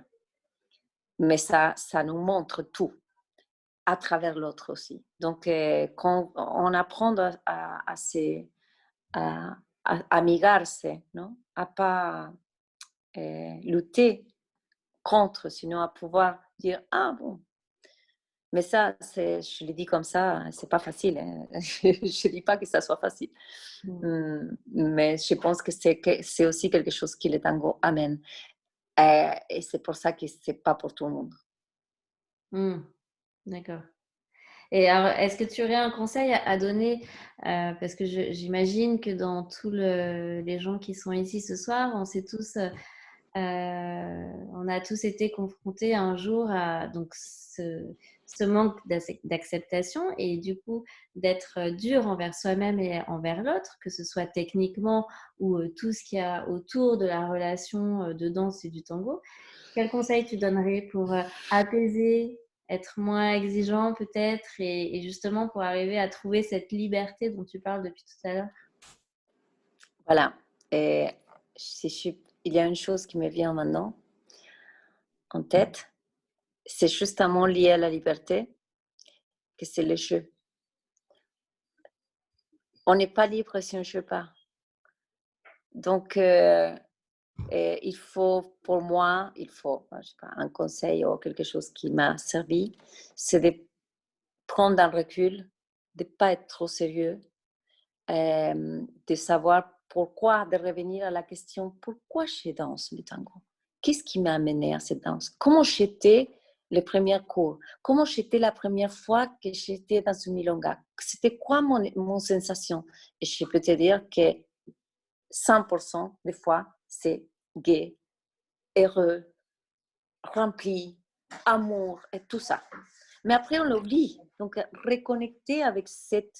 Mais ça nous montre tout à travers l'autre aussi. Donc, quand on apprend à amigarse, non? À pas lutter contre, sinon à pouvoir dire ah bon. Mais ça, je le dis comme ça, c'est pas facile. Hein. Je dis pas que ça soit facile. Mais je pense que c'est aussi quelque chose que le tango amène. Et c'est pour ça que c'est pas pour tout le monde. D'accord. Et alors, est-ce que tu aurais un conseil à donner parce que j'imagine que dans tous les gens qui sont ici ce soir, on a tous été confrontés un jour à donc, ce manque d'acceptation et du coup d'être dur envers soi-même et envers l'autre, que ce soit techniquement ou tout ce qu'il y a autour de la relation de danse et du tango. Quel conseil tu donnerais pour apaiser, être moins exigeant peut-être et justement pour arriver à trouver cette liberté dont tu parles depuis tout à l'heure? Voilà. Et il y a une chose qui me vient maintenant en tête, c'est justement lié à la liberté, que c'est le jeu. On n'est pas libre si on ne joue pas. Donc, il faut, pour moi, je sais pas, un conseil ou quelque chose qui m'a servi, c'est de prendre un recul, de ne pas être trop sérieux, de savoir pourquoi, de revenir à la question pourquoi je danse le tango. Qu'est-ce qui m'a amené à cette danse? Comment j'étais les premiers cours? Comment j'étais la première fois que j'étais dans une milonga? C'était quoi mon sensation? Et je peux te dire que 100% des fois, c'est gai, heureux, rempli, amour et tout ça. Mais après, on l'oublie. Donc, reconnecter avec cette...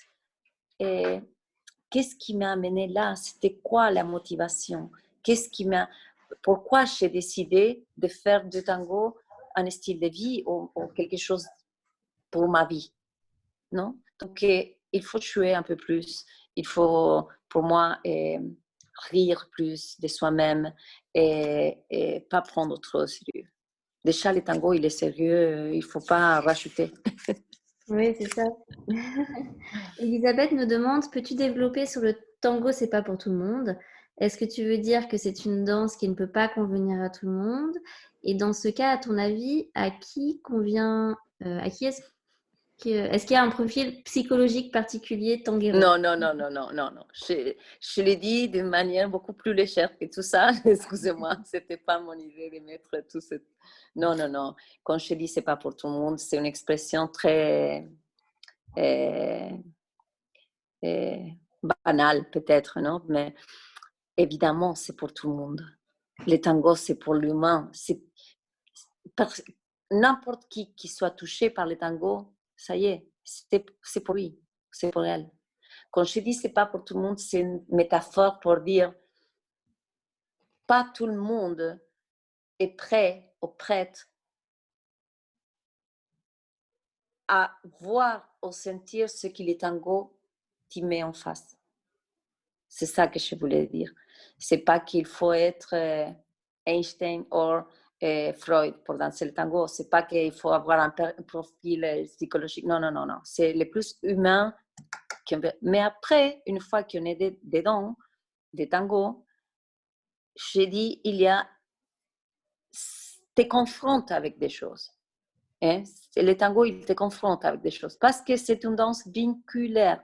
qu'est-ce qui m'a amené là? C'était quoi la motivation? Pourquoi j'ai décidé de faire du tango un style de vie ou quelque chose pour ma vie? Non? Donc, il faut jouer un peu plus. Il faut, pour moi, rire plus de soi-même et pas prendre trop au sérieux. Déjà, le tango, il est sérieux, il ne faut pas rajouter. Oui, c'est ça. Elisabeth nous demande, peux-tu développer sur le tango, c'est pas pour tout le monde? est-ce que tu veux dire que c'est une danse qui ne peut pas convenir à tout le monde? Et dans ce cas, à ton avis, à qui convient, à qui est-ce qu'il y a un profil psychologique particulier tanguero? Non, non, non, non, non, non, non. Je l'ai dit d'une manière beaucoup plus légère que tout ça. Excusez-moi, c'était pas mon idée de mettre tout ce... Non, non, non. Quand je dis c'est pas pour tout le monde, c'est une expression très euh, euh, banale peut-être, non? Mais évidemment, c'est pour tout le monde. Le tango, c'est pour l'humain. N'importe qui soit touché par le tango, ça y est, c'est pour lui, c'est pour elle. Quand je dis c'est pas pour tout le monde, c'est une métaphore pour dire pas tout le monde est prêt ou prête à voir ou sentir ce que le tango t'y met en face. C'est ça que je voulais dire. C'est pas qu'il faut être Einstein ou Freud pour danser le tango. C'est pas qu'il faut avoir un profil psychologique. Non, non, non, non. C'est le plus humain. Mais après, une fois qu'on est dedans, des tangos, j'ai dit, te confronte avec des choses. Hein? Le tango, il te confronte avec des choses. Parce que c'est une danse vinculaire.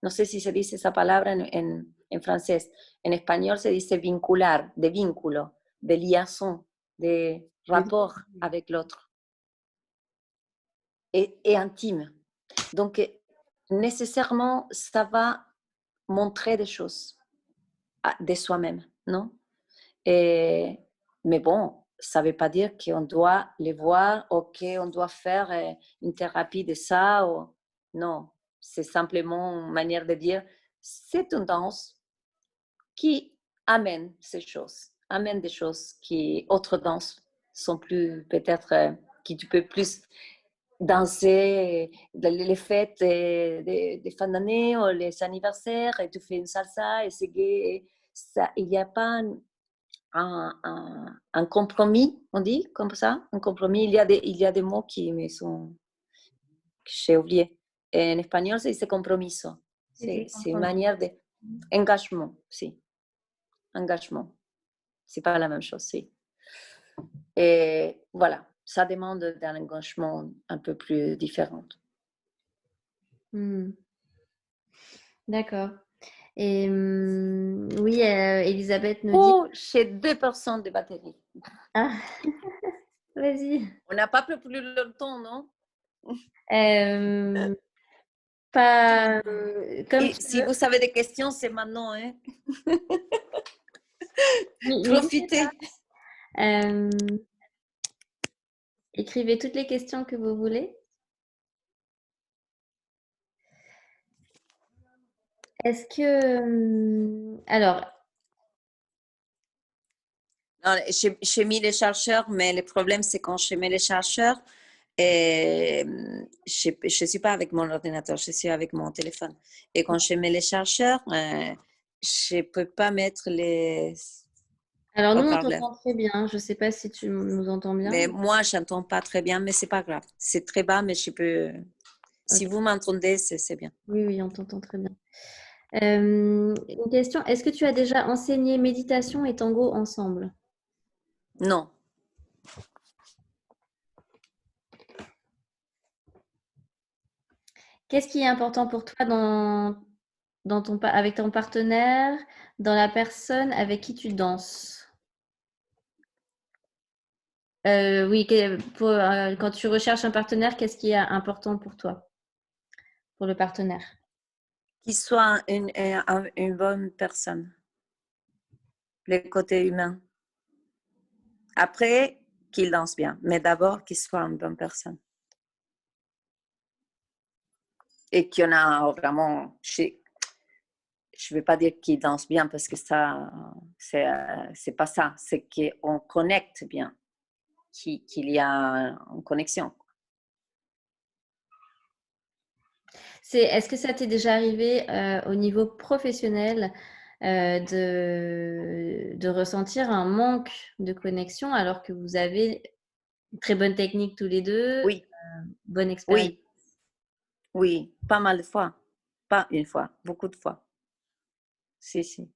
No sé si se dice esa palabra en francés. En espagnol se dice vincular, de vínculo, de liaison, de rapport avec l'autre. Et intime. Donc, nécessairement, ça va montrer des choses de soi-même, non? Mais bon, ça ne veut pas dire qu'on doit les voir ou qu'on doit faire une thérapie de ça. Non, c'est simplement une manière de dire, c'est une danse qui amène ces choses, amène des choses qui, autres danses, sont plus, peut-être, qui tu peux plus danser les fêtes des fins d'année ou les anniversaires, et tu fais une salsa et c'est gay. Ça, il n'y a pas un compromis, on dit comme ça, un compromis. Il y a des mots qui me sont, que j'ai oublié. En espagnol, se dice compromiso. C'est une manière d'engagement, si. Engagement. C'est pas la même chose, si. Et voilà, ça demande d'un engagement un peu plus différent. D'accord. Et oui, Elisabeth nous dit... Oh, j'ai 2% de batterie. Ah, vas-y. On n'a pas plus longtemps, non? Pas... comme si vous avez des questions, c'est maintenant. Hein? Oui, Profitez. Écrivez toutes les questions que vous voulez. Est-ce que... alors... J'ai mis les chercheurs, mais le problème, c'est quand je mets les chercheurs, je ne suis pas avec mon ordinateur, je suis avec mon téléphone. Et quand je mets les chercheurs, je ne peux pas mettre les... Alors, nous, on t'entend très bien. Je ne sais pas si tu nous entends bien. Mais moi, je n'entends pas très bien, mais ce n'est pas grave. C'est très bas, mais je peux... Okay. Si vous m'entendez, c'est bien. Oui, oui, on t'entend très bien. Une question, est-ce que tu as déjà enseigné méditation et tango ensemble? Non. Qu'est-ce qui est important pour toi avec ton partenaire, dans la personne avec qui tu danses? Oui, quand tu recherches un partenaire, qu'est-ce qui est important pour toi, pour le partenaire? Qu'il soit une bonne personne, le côté humain. Après, qu'il danse bien, mais d'abord qu'il soit une bonne personne. Et qu'il y en a vraiment... Je ne vais pas dire qu'il danse bien parce que ça, c'est pas ça. C'est qu'on connecte bien, qu'il y a une connexion. Est-ce que ça t'est déjà arrivé au niveau professionnel de ressentir un manque de connexion alors que vous avez une très bonne technique tous les deux, Oui. Bonne expérience? Oui. Oui, pas mal de fois. Pas une fois, beaucoup de fois. Si.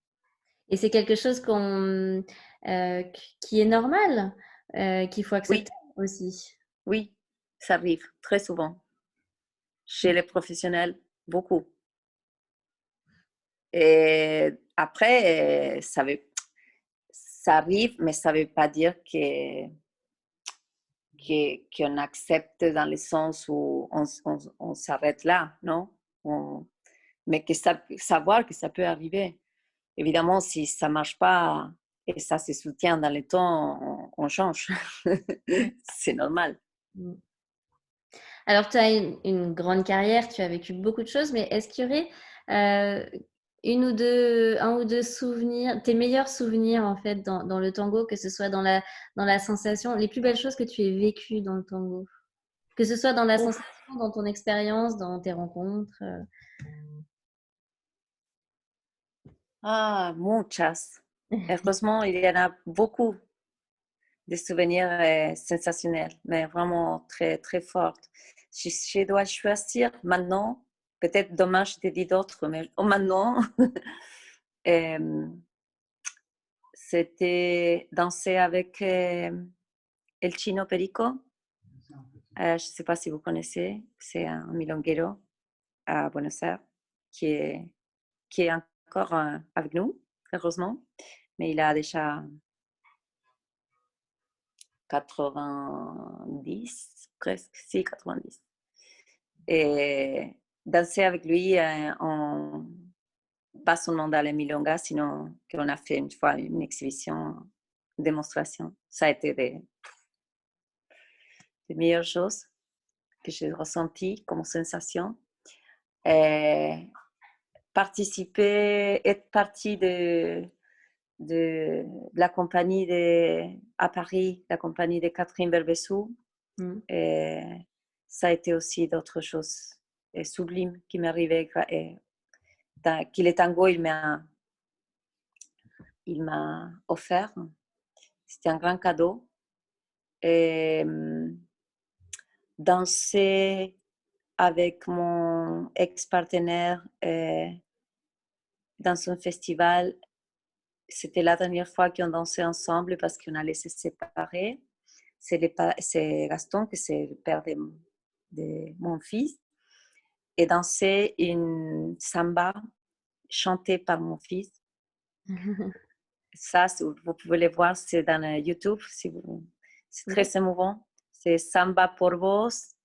Et c'est quelque chose qui est normal, qu'il faut Oui, accepter aussi. oui, ça arrive très souvent. Chez les professionnels, beaucoup. Et après, ça arrive, mais ça ne veut pas dire qu'on accepte dans le sens où on s'arrête là, non? Mais savoir que ça peut arriver. Évidemment, si ça ne marche pas et ça se soutient dans le temps, on change. C'est normal. Mm. Alors, tu as une grande carrière, tu as vécu beaucoup de choses, mais est-ce qu'il y aurait un ou deux souvenirs, tes meilleurs souvenirs en fait dans le tango, que ce soit dans la sensation, les plus belles choses que tu aies vécues dans le tango, que ce soit dans la Ouf. sensation, dans ton expérience, dans tes rencontres. Ah, muchas. Heureusement, il y en a beaucoup de souvenirs sensationnels, mais vraiment très, très forts. Si je dois choisir maintenant, peut-être demain je te dis d'autres, mais maintenant, c'était danser avec El Chino Perico. Je ne sais pas si vous connaissez, c'est un milonguero à Buenos Aires qui est encore avec nous, heureusement, mais il a déjà 90, presque, si, 90. Et danser avec lui, pas seulement dans les milongas, sinon qu'on a fait une fois une exhibition, une démonstration. Ça a été des meilleures choses que j'ai ressenties comme sensation. Et participer, être partie de la compagnie à Paris, la compagnie de Catherine Berbessou. Et ça a été aussi d'autres choses sublimes qui m'arrivaient. Que le tango, il m'a offert. C'était un grand cadeau. Et danser avec mon ex-partenaire dans un festival, c'était la dernière fois qu'on dansait ensemble parce qu'on allait se séparer. C'est Gaston, que c'est le père de mon fils, et danser une samba chantée par mon fils. Ça, vous pouvez le voir, c'est dans YouTube. C'est très émouvant. C'est Samba por Vos,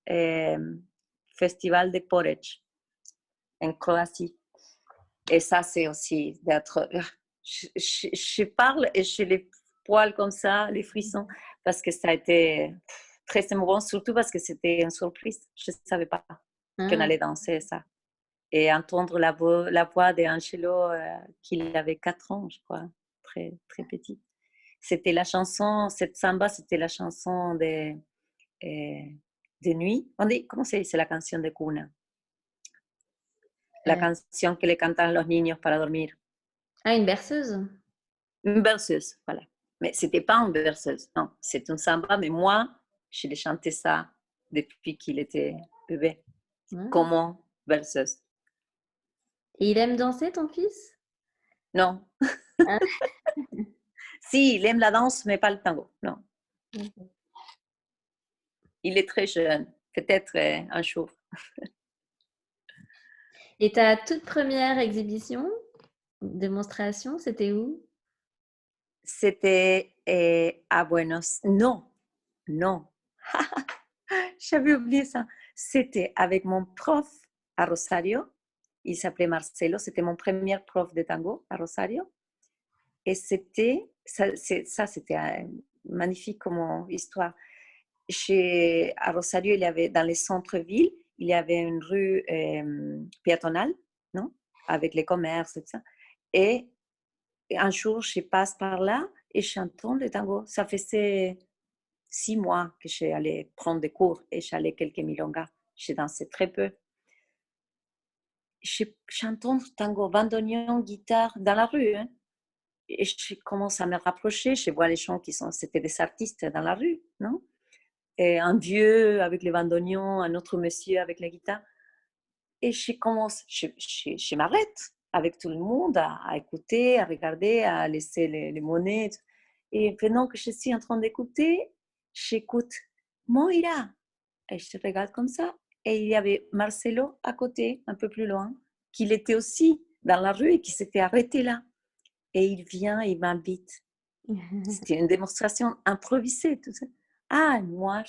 Festival de Porridge, en Croatie. Et ça, c'est aussi d'être... Je parle et j'ai les poils comme ça, les frissons, parce que ça a été très émouvant, surtout parce que c'était une surprise. Je ne savais pas qu'on allait danser ça. Et entendre la voix d'Angelo, qu'il avait 4 ans, je crois, très, très petit. C'était la chanson, cette samba, c'était la chanson de nuit. On dit, comment c'est la canción de cuna? La canción que le cantan los niños para dormir. Ah, une berceuse? Une berceuse, voilà. Mais ce n'était pas une berceuse, non. C'est une samba, mais moi, je l'ai chanté ça depuis qu'il était bébé, comme berceuse. Et il aime danser, ton fils? Non. Ah. Si, il aime la danse, mais pas le tango, non. Il est très jeune, peut-être un jour. Et ta toute première exhibition, démonstration, c'était où? C'était à Buenos Aires. Non. J'avais oublié ça. C'était avec mon prof à Rosario. Il s'appelait Marcelo. C'était mon premier prof de tango à Rosario. Et c'était magnifique comme histoire. À Rosario, il y avait, dans les centres-villes, il y avait une rue piétonale, non? Avec les commerces, etc. Et un jour, je passe par là et j'entends le tango. Ça faisait 6 mois que j'allais prendre des cours et j'allais quelques milongas. Je dansais très peu. J'entends le tango, bandoneon, guitare dans la rue. Hein. Et je commence à me rapprocher. Je vois les gens c'était des artistes dans la rue, non? Et un vieux avec les bandoneons, un autre monsieur avec la guitare. Et je m'arrête. avec tout le monde, à écouter, à regarder, à laisser les monnaies. Et pendant que je suis en train d'écouter, j'écoute Moira. Et je regarde comme ça. Et il y avait Marcelo à côté, un peu plus loin, qui était aussi dans la rue et qui s'était arrêté là. Et il vient, il m'invite. C'était une démonstration improvisée, tout ça. Ah, moi,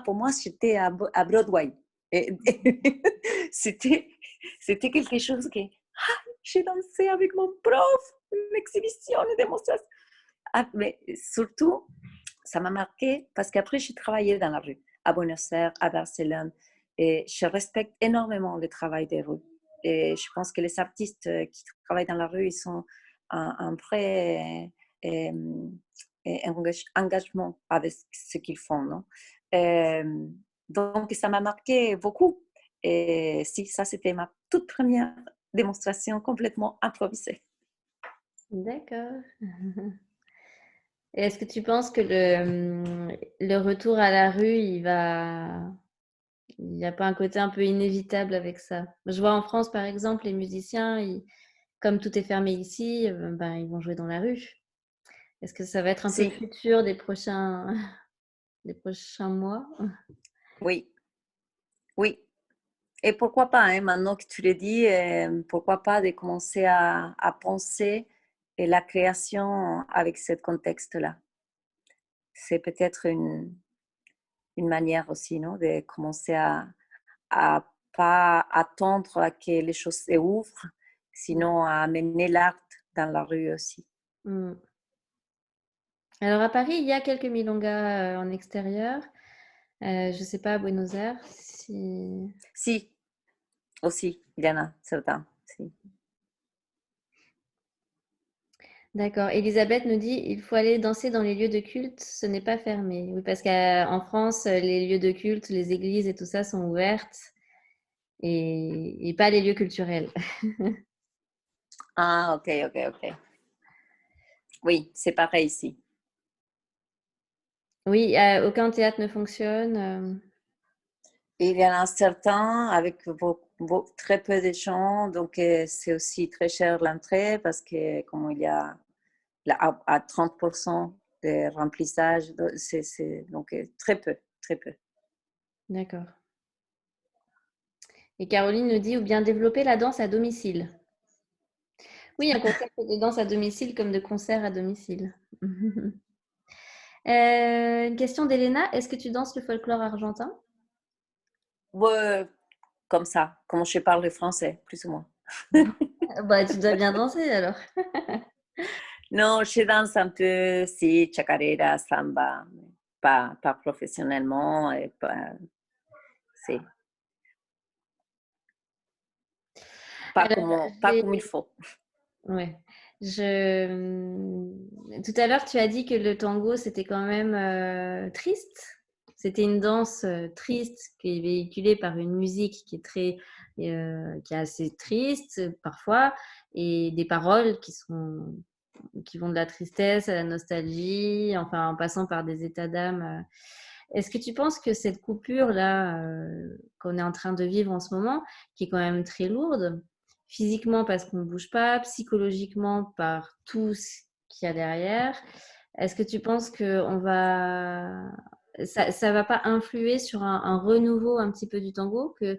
pour moi, j'étais à Broadway. C'était quelque chose que j'ai dansé avec mon prof, une exhibition, une démonstration. Ah, mais surtout, ça m'a marqué parce qu'après, j'ai travaillé dans la rue, à Buenos Aires, à Barcelone, et je respecte énormément le travail des rues. Et je pense que les artistes qui travaillent dans la rue, ils sont un vrai engagement avec ce qu'ils font. Non? Donc, ça m'a marqué beaucoup. Et si, ça, c'était ma toute première démonstration complètement improvisée. D'accord. Et est-ce que tu penses que le retour à la rue, il n'y a pas un côté un peu inévitable avec ça? Je vois en France, par exemple, les musiciens, comme tout est fermé ici, ben, ils vont jouer dans la rue. Est-ce que ça va être un peu le Si, futur des prochains mois? oui, oui. Et pourquoi pas, hein, maintenant que tu le dis, pourquoi pas de commencer à penser la création avec ce contexte-là. C'est peut-être une manière aussi, non, de commencer à pas attendre à que les choses s'ouvrent, sinon à amener l'art dans la rue aussi. Mm. Alors à Paris, il y a quelques milongas en extérieur. Je ne sais pas à Buenos Aires si... Si, aussi, il y en a certains. Si. D'accord. Elisabeth nous dit il faut aller danser dans les lieux de culte, ce n'est pas fermé. Oui, parce qu'en France, les lieux de culte, les églises et tout ça sont ouvertes et pas les lieux culturels. Ah, ok. Oui, c'est pareil ici. Oui, aucun théâtre ne fonctionne. Il y en a certains avec très peu de gens, donc c'est aussi très cher l'entrée parce que comme il y a à 30% de remplissage, donc très peu. D'accord. Et Caroline nous dit ou bien développer la danse à domicile. Oui, un concept de danse à domicile comme de concert à domicile. Une question d'Elena. Est-ce que tu danses le folklore argentin? Ouais, comme ça, comme je parle le français, plus ou moins. Bah, tu dois bien danser alors. Non, je danse un peu, si, chacarera, samba, pas professionnellement, et c'est pas comme il faut. Ouais. Tout à l'heure, tu as dit que le tango, c'était quand même triste. C'était une danse triste qui est véhiculée par une musique qui est assez triste parfois, et des paroles qui vont de la tristesse à la nostalgie, enfin en passant par des états d'âme. Est-ce que tu penses que cette coupure-là qu'on est en train de vivre en ce moment, qui est quand même très lourde, physiquement parce qu'on ne bouge pas, psychologiquement par tout ce qu'il y a derrière, est-ce que tu penses que ça va pas influer sur un renouveau un petit peu du tango, que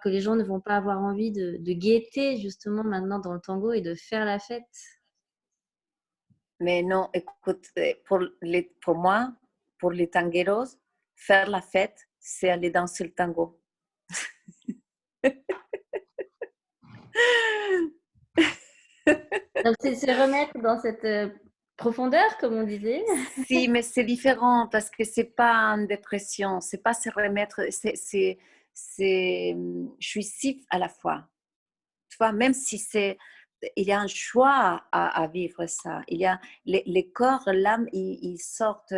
les gens ne vont pas avoir envie de gaieté justement maintenant dans le tango et de faire la fête? Mais non, écoute, pour moi, pour les tangueros, faire la fête, c'est aller danser le tango. Donc c'est se remettre dans cette profondeur, comme on disait. Si, mais c'est différent parce que c'est pas en dépression, c'est pas se remettre, jouissif à la fois. Tu vois, même si il y a un choix à vivre ça. Il y a les corps, l'âme, ils sortent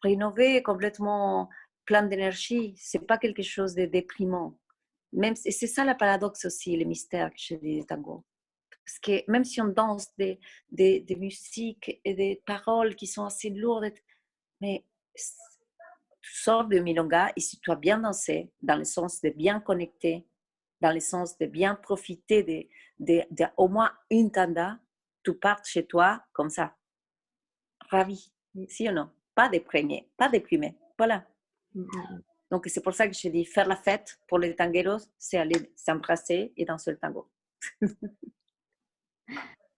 rénovés, complètement plein d'énergie. C'est pas quelque chose de déprimant. Et c'est ça le paradoxe aussi, le mystère que je dis du tango. Parce que même si on danse des musiques et des paroles qui sont assez lourdes, mais tu sors de milonga et si tu as bien dansé, dans le sens de bien connecté dans le sens de bien profiter au moins une tanda, tu partes chez toi comme ça, ravi, si ou non, pas déprimé, voilà. Donc c'est pour ça que je dis faire la fête pour les tangueros, c'est aller s'embrasser et danser le tango.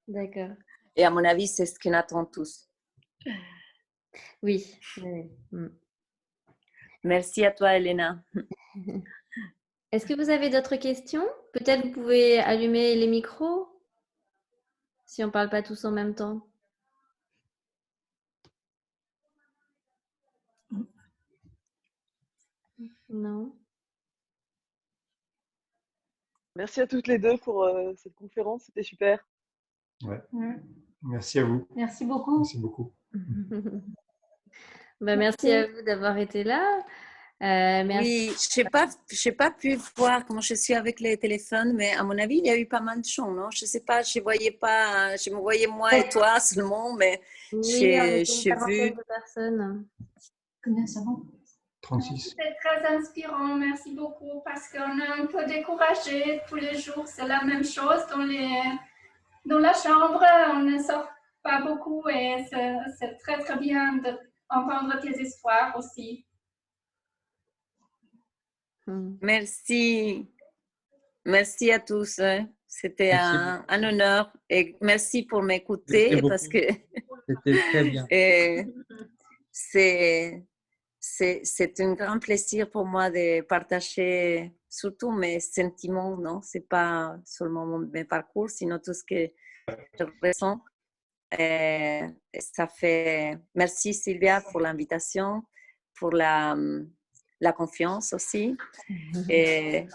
D'accord. Et à mon avis, c'est ce qu'on attend tous. Oui. Oui. Merci à toi, Elena. Est-ce que vous avez d'autres questions? Peut-être vous pouvez allumer les micros si on ne parle pas tous en même temps. Non. Merci à toutes les deux pour cette conférence, c'était super. Ouais. Merci à vous. Merci beaucoup. Merci beaucoup. Merci à vous d'avoir été là. Merci. Oui, je n'ai pas pu voir comment je suis avec les téléphones, mais à mon avis, il y a eu pas mal de gens, non? Je ne sais pas, je me voyais moi et toi seulement, mais Oui, j'ai vu. De personnes. Combien ça va? 36. C'est très inspirant, merci beaucoup, parce qu'on est un peu découragé tous les jours. C'est la même chose dans la chambre, on ne sort pas beaucoup et c'est très très bien d'entendre tes histoires aussi. Merci. Merci à tous. C'était un honneur et merci pour m'écouter parce que c'était très bien. C'est un grand plaisir pour moi de partager surtout mes sentiments, non? C'est pas seulement mes parcours, sinon tout ce que je ressens. Ça fait. Merci Sylvia pour l'invitation, pour la confiance aussi. Et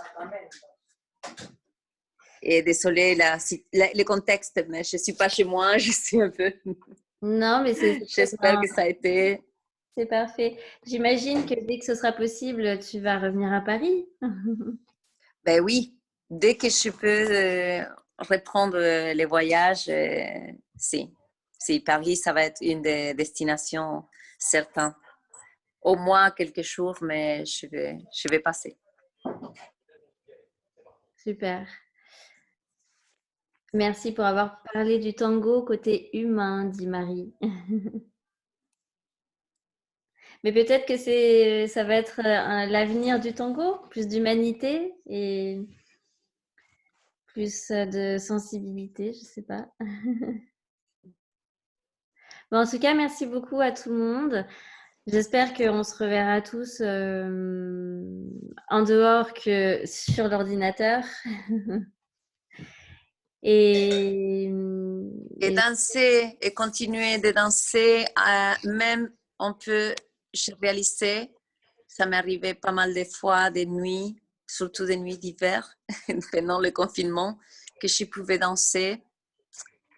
désolée, le contexte, mais je ne suis pas chez moi, je suis un peu. Non, mais j'espère que ça a été. C'est parfait. J'imagine que dès que ce sera possible, tu vas revenir à Paris. Ben oui, dès que je peux reprendre les voyages, si. Paris, ça va être une des destinations certaines. Au moins quelques jours, mais je vais passer. Super. Merci pour avoir parlé du tango côté humain, dit Marie. Mais peut-être que ça va être l'avenir du tango, plus d'humanité et plus de sensibilité, je ne sais pas. Bon, en tout cas, merci beaucoup à tout le monde. J'espère qu'on se reverra tous en dehors que sur l'ordinateur. Et danser et continuer de danser, même on peut, j'ai réalisé, ça m'est arrivé pas mal de fois, des nuits, surtout des nuits d'hiver, pendant le confinement, que je pouvais danser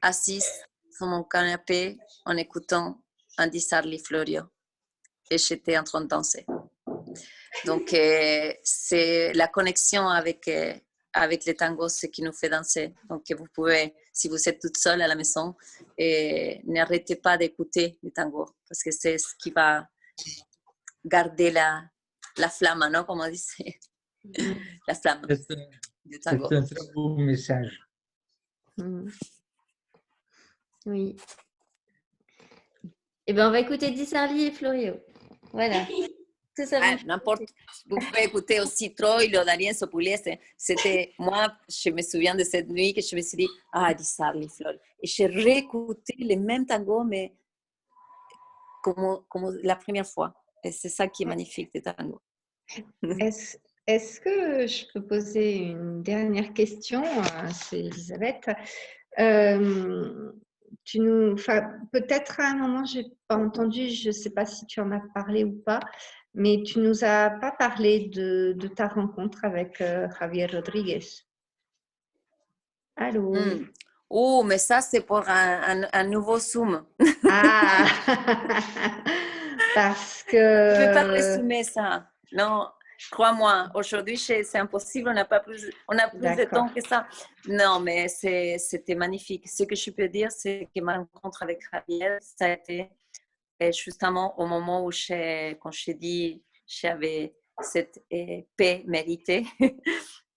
assise sur mon canapé en écoutant Andy Sarli Florio. Et j'étais en train de danser. Donc, c'est la connexion avec les tangos, ce qui nous fait danser. Donc, vous pouvez, si vous êtes toute seule à la maison, n'arrêtez pas d'écouter les tangos, parce que c'est ce qui va garder la flamme, non? Comme on dit, la flamme du tango. C'est un très beau message. Oui. Eh bien, on va écouter Di Sarli et Florio. Voilà. N'importe. Vous pouvez écouter aussi Troilo, d'Arienzo Pugliese. C'était moi, je me souviens de cette nuit que je me suis dit, Di Sarli, Florio. Et j'ai réécouté les mêmes tangos, mais comme la première fois. Et c'est ça qui est magnifique des tangos. Est-ce que je peux poser une dernière question? C'est Elisabeth. Peut-être à un moment, je n'ai pas entendu, je ne sais pas si tu en as parlé ou pas, mais tu ne nous as pas parlé de ta rencontre avec Javier Rodriguez. Allô? Oh, mais ça, c'est pour un nouveau Zoom. Ah, parce que... Je ne peux pas résumer ça. Non, crois-moi, aujourd'hui, c'est impossible, on n'a plus de temps que ça. Non, mais c'était magnifique. Ce que je peux dire, c'est que ma rencontre avec Javier, ça a été justement au moment où, quand j'ai dit j'avais cette paix méritée,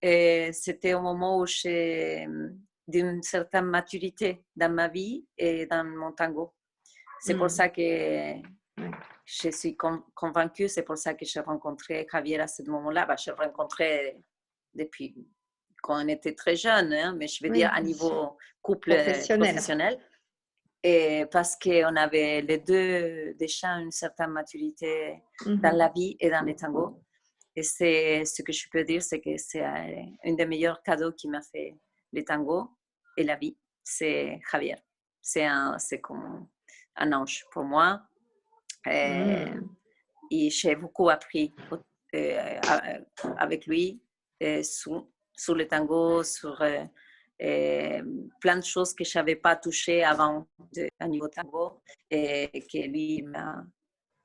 Et c'était au moment où j'ai d'une certaine maturité dans ma vie et dans mon tango. C'est pour ça que je suis convaincue, c'est pour ça que j'ai rencontré Javier à ce moment-là. Je l'ai rencontré depuis quand on était très jeune, hein, mais je veux dire à niveau couple professionnel. Et parce qu'on avait les deux déjà une certaine maturité dans la vie et dans les tangos. Et c'est ce que je peux dire, c'est que c'est un des meilleurs cadeaux qui m'a fait le tango et la vie. C'est Javier. C'est comme un ange pour moi. Et j'ai beaucoup appris avec lui sur le tango, sur plein de choses que je n'avais pas touchées avant à niveau tango et que lui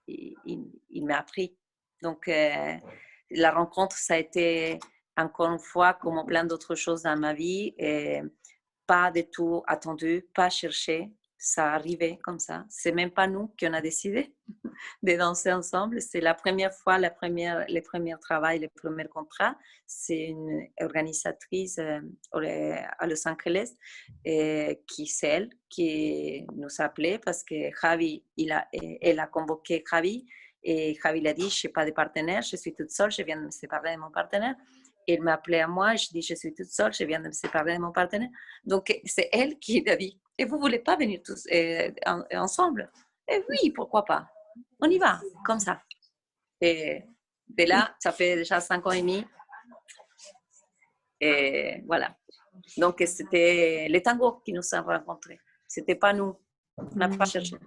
il m'a appris. Donc, la rencontre, ça a été encore une fois, comme plein d'autres choses dans ma vie, et pas du tout attendu, pas cherché. Ça arrivait comme ça. C'est même pas nous qui on a décidé de danser ensemble. C'est la première fois, les premiers travails, les premiers contrats. C'est une organisatrice à Los Angeles c'est elle qui nous a appelés parce que Javi, elle a convoqué Javi et Javi l'a dit, je n'ai pas de partenaire, je suis toute seule, je viens de me séparer de mon partenaire. Il m'a appelé à moi et je dis, je suis toute seule, je viens de me séparer de mon partenaire. Donc, c'est elle qui l'a dit. Et vous ne voulez pas venir tous ensemble? Et oui, pourquoi pas? On y va, comme ça. Et de là, ça fait déjà 5 ans et demi. Et voilà. Donc, c'était les tangos qui nous ont rencontrés. Ce n'était pas nous. On n'a pas cherché.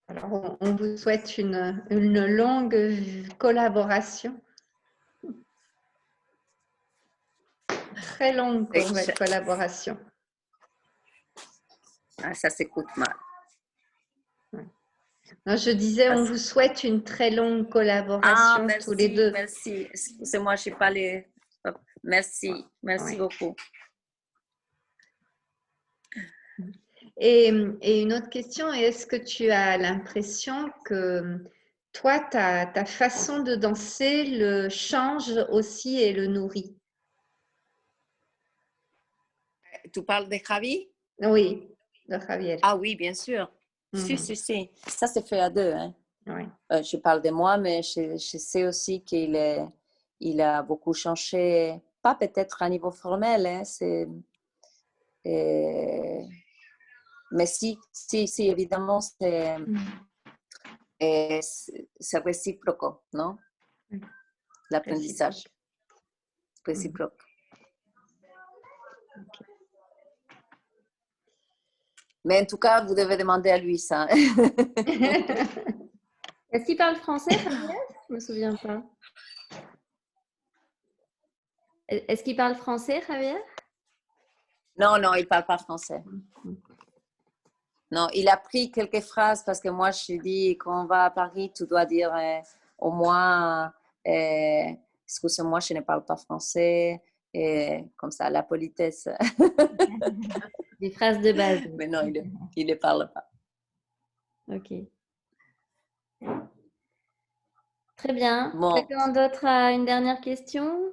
Alors, on vous souhaite une longue collaboration. Très longue collaboration. Ah, ça s'écoute mal. Non, je disais, on vous souhaite une très longue collaboration tous les deux. Merci. Excusez-moi, je n'ai pas les... Merci beaucoup. Et une autre question, est-ce que tu as l'impression que toi, ta façon de danser le change aussi et le nourrit? Tu parles de Javi? Oui, de Javier. Ah oui, bien sûr. Si. Ça, c'est fait à deux. Hein. Oui. Je parle de moi, mais je sais aussi qu'il a beaucoup changé, pas peut-être à niveau formel, hein, mais si, évidemment, c'est réciproque, non? L'apprentissage. Réciproque. Okay. Mais en tout cas, vous devez demander à lui ça. Est-ce qu'il parle français, Javier? Je ne me souviens pas. Est-ce qu'il parle français, Javier? Non, il ne parle pas français. Non, il a pris quelques phrases parce que moi, je dis, quand on va à Paris, tu dois dire au moins, excusez-moi, je ne parle pas français. Et comme ça, la politesse. Des phrases de base. Mais non, il ne parle pas. Ok. Très bien. Bon. Quelqu'un d'autre a une dernière question?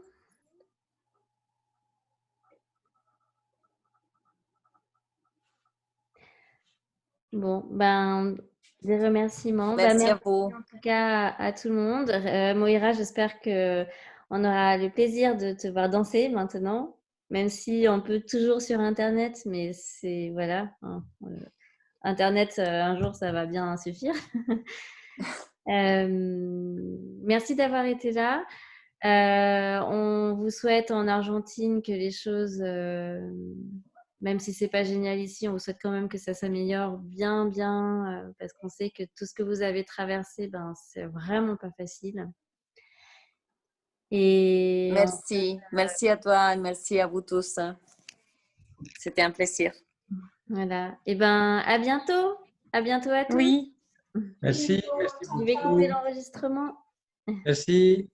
Bon, des remerciements. Merci à vous. En tout cas, à tout le monde. Moira, j'espère qu'on aura le plaisir de te voir danser maintenant, même si on peut toujours sur Internet, mais c'est, voilà, hein, Internet, un jour, ça va bien suffire. Merci d'avoir été là. On vous souhaite en Argentine que les choses, même si c'est pas génial ici, on vous souhaite quand même que ça s'améliore bien, parce qu'on sait que tout ce que vous avez traversé, c'est vraiment pas facile. Et merci à toi et merci à vous tous. C'était un plaisir. Voilà. Et à bientôt. À bientôt à tous. Oui. Merci. Je vais couper l'enregistrement. Merci.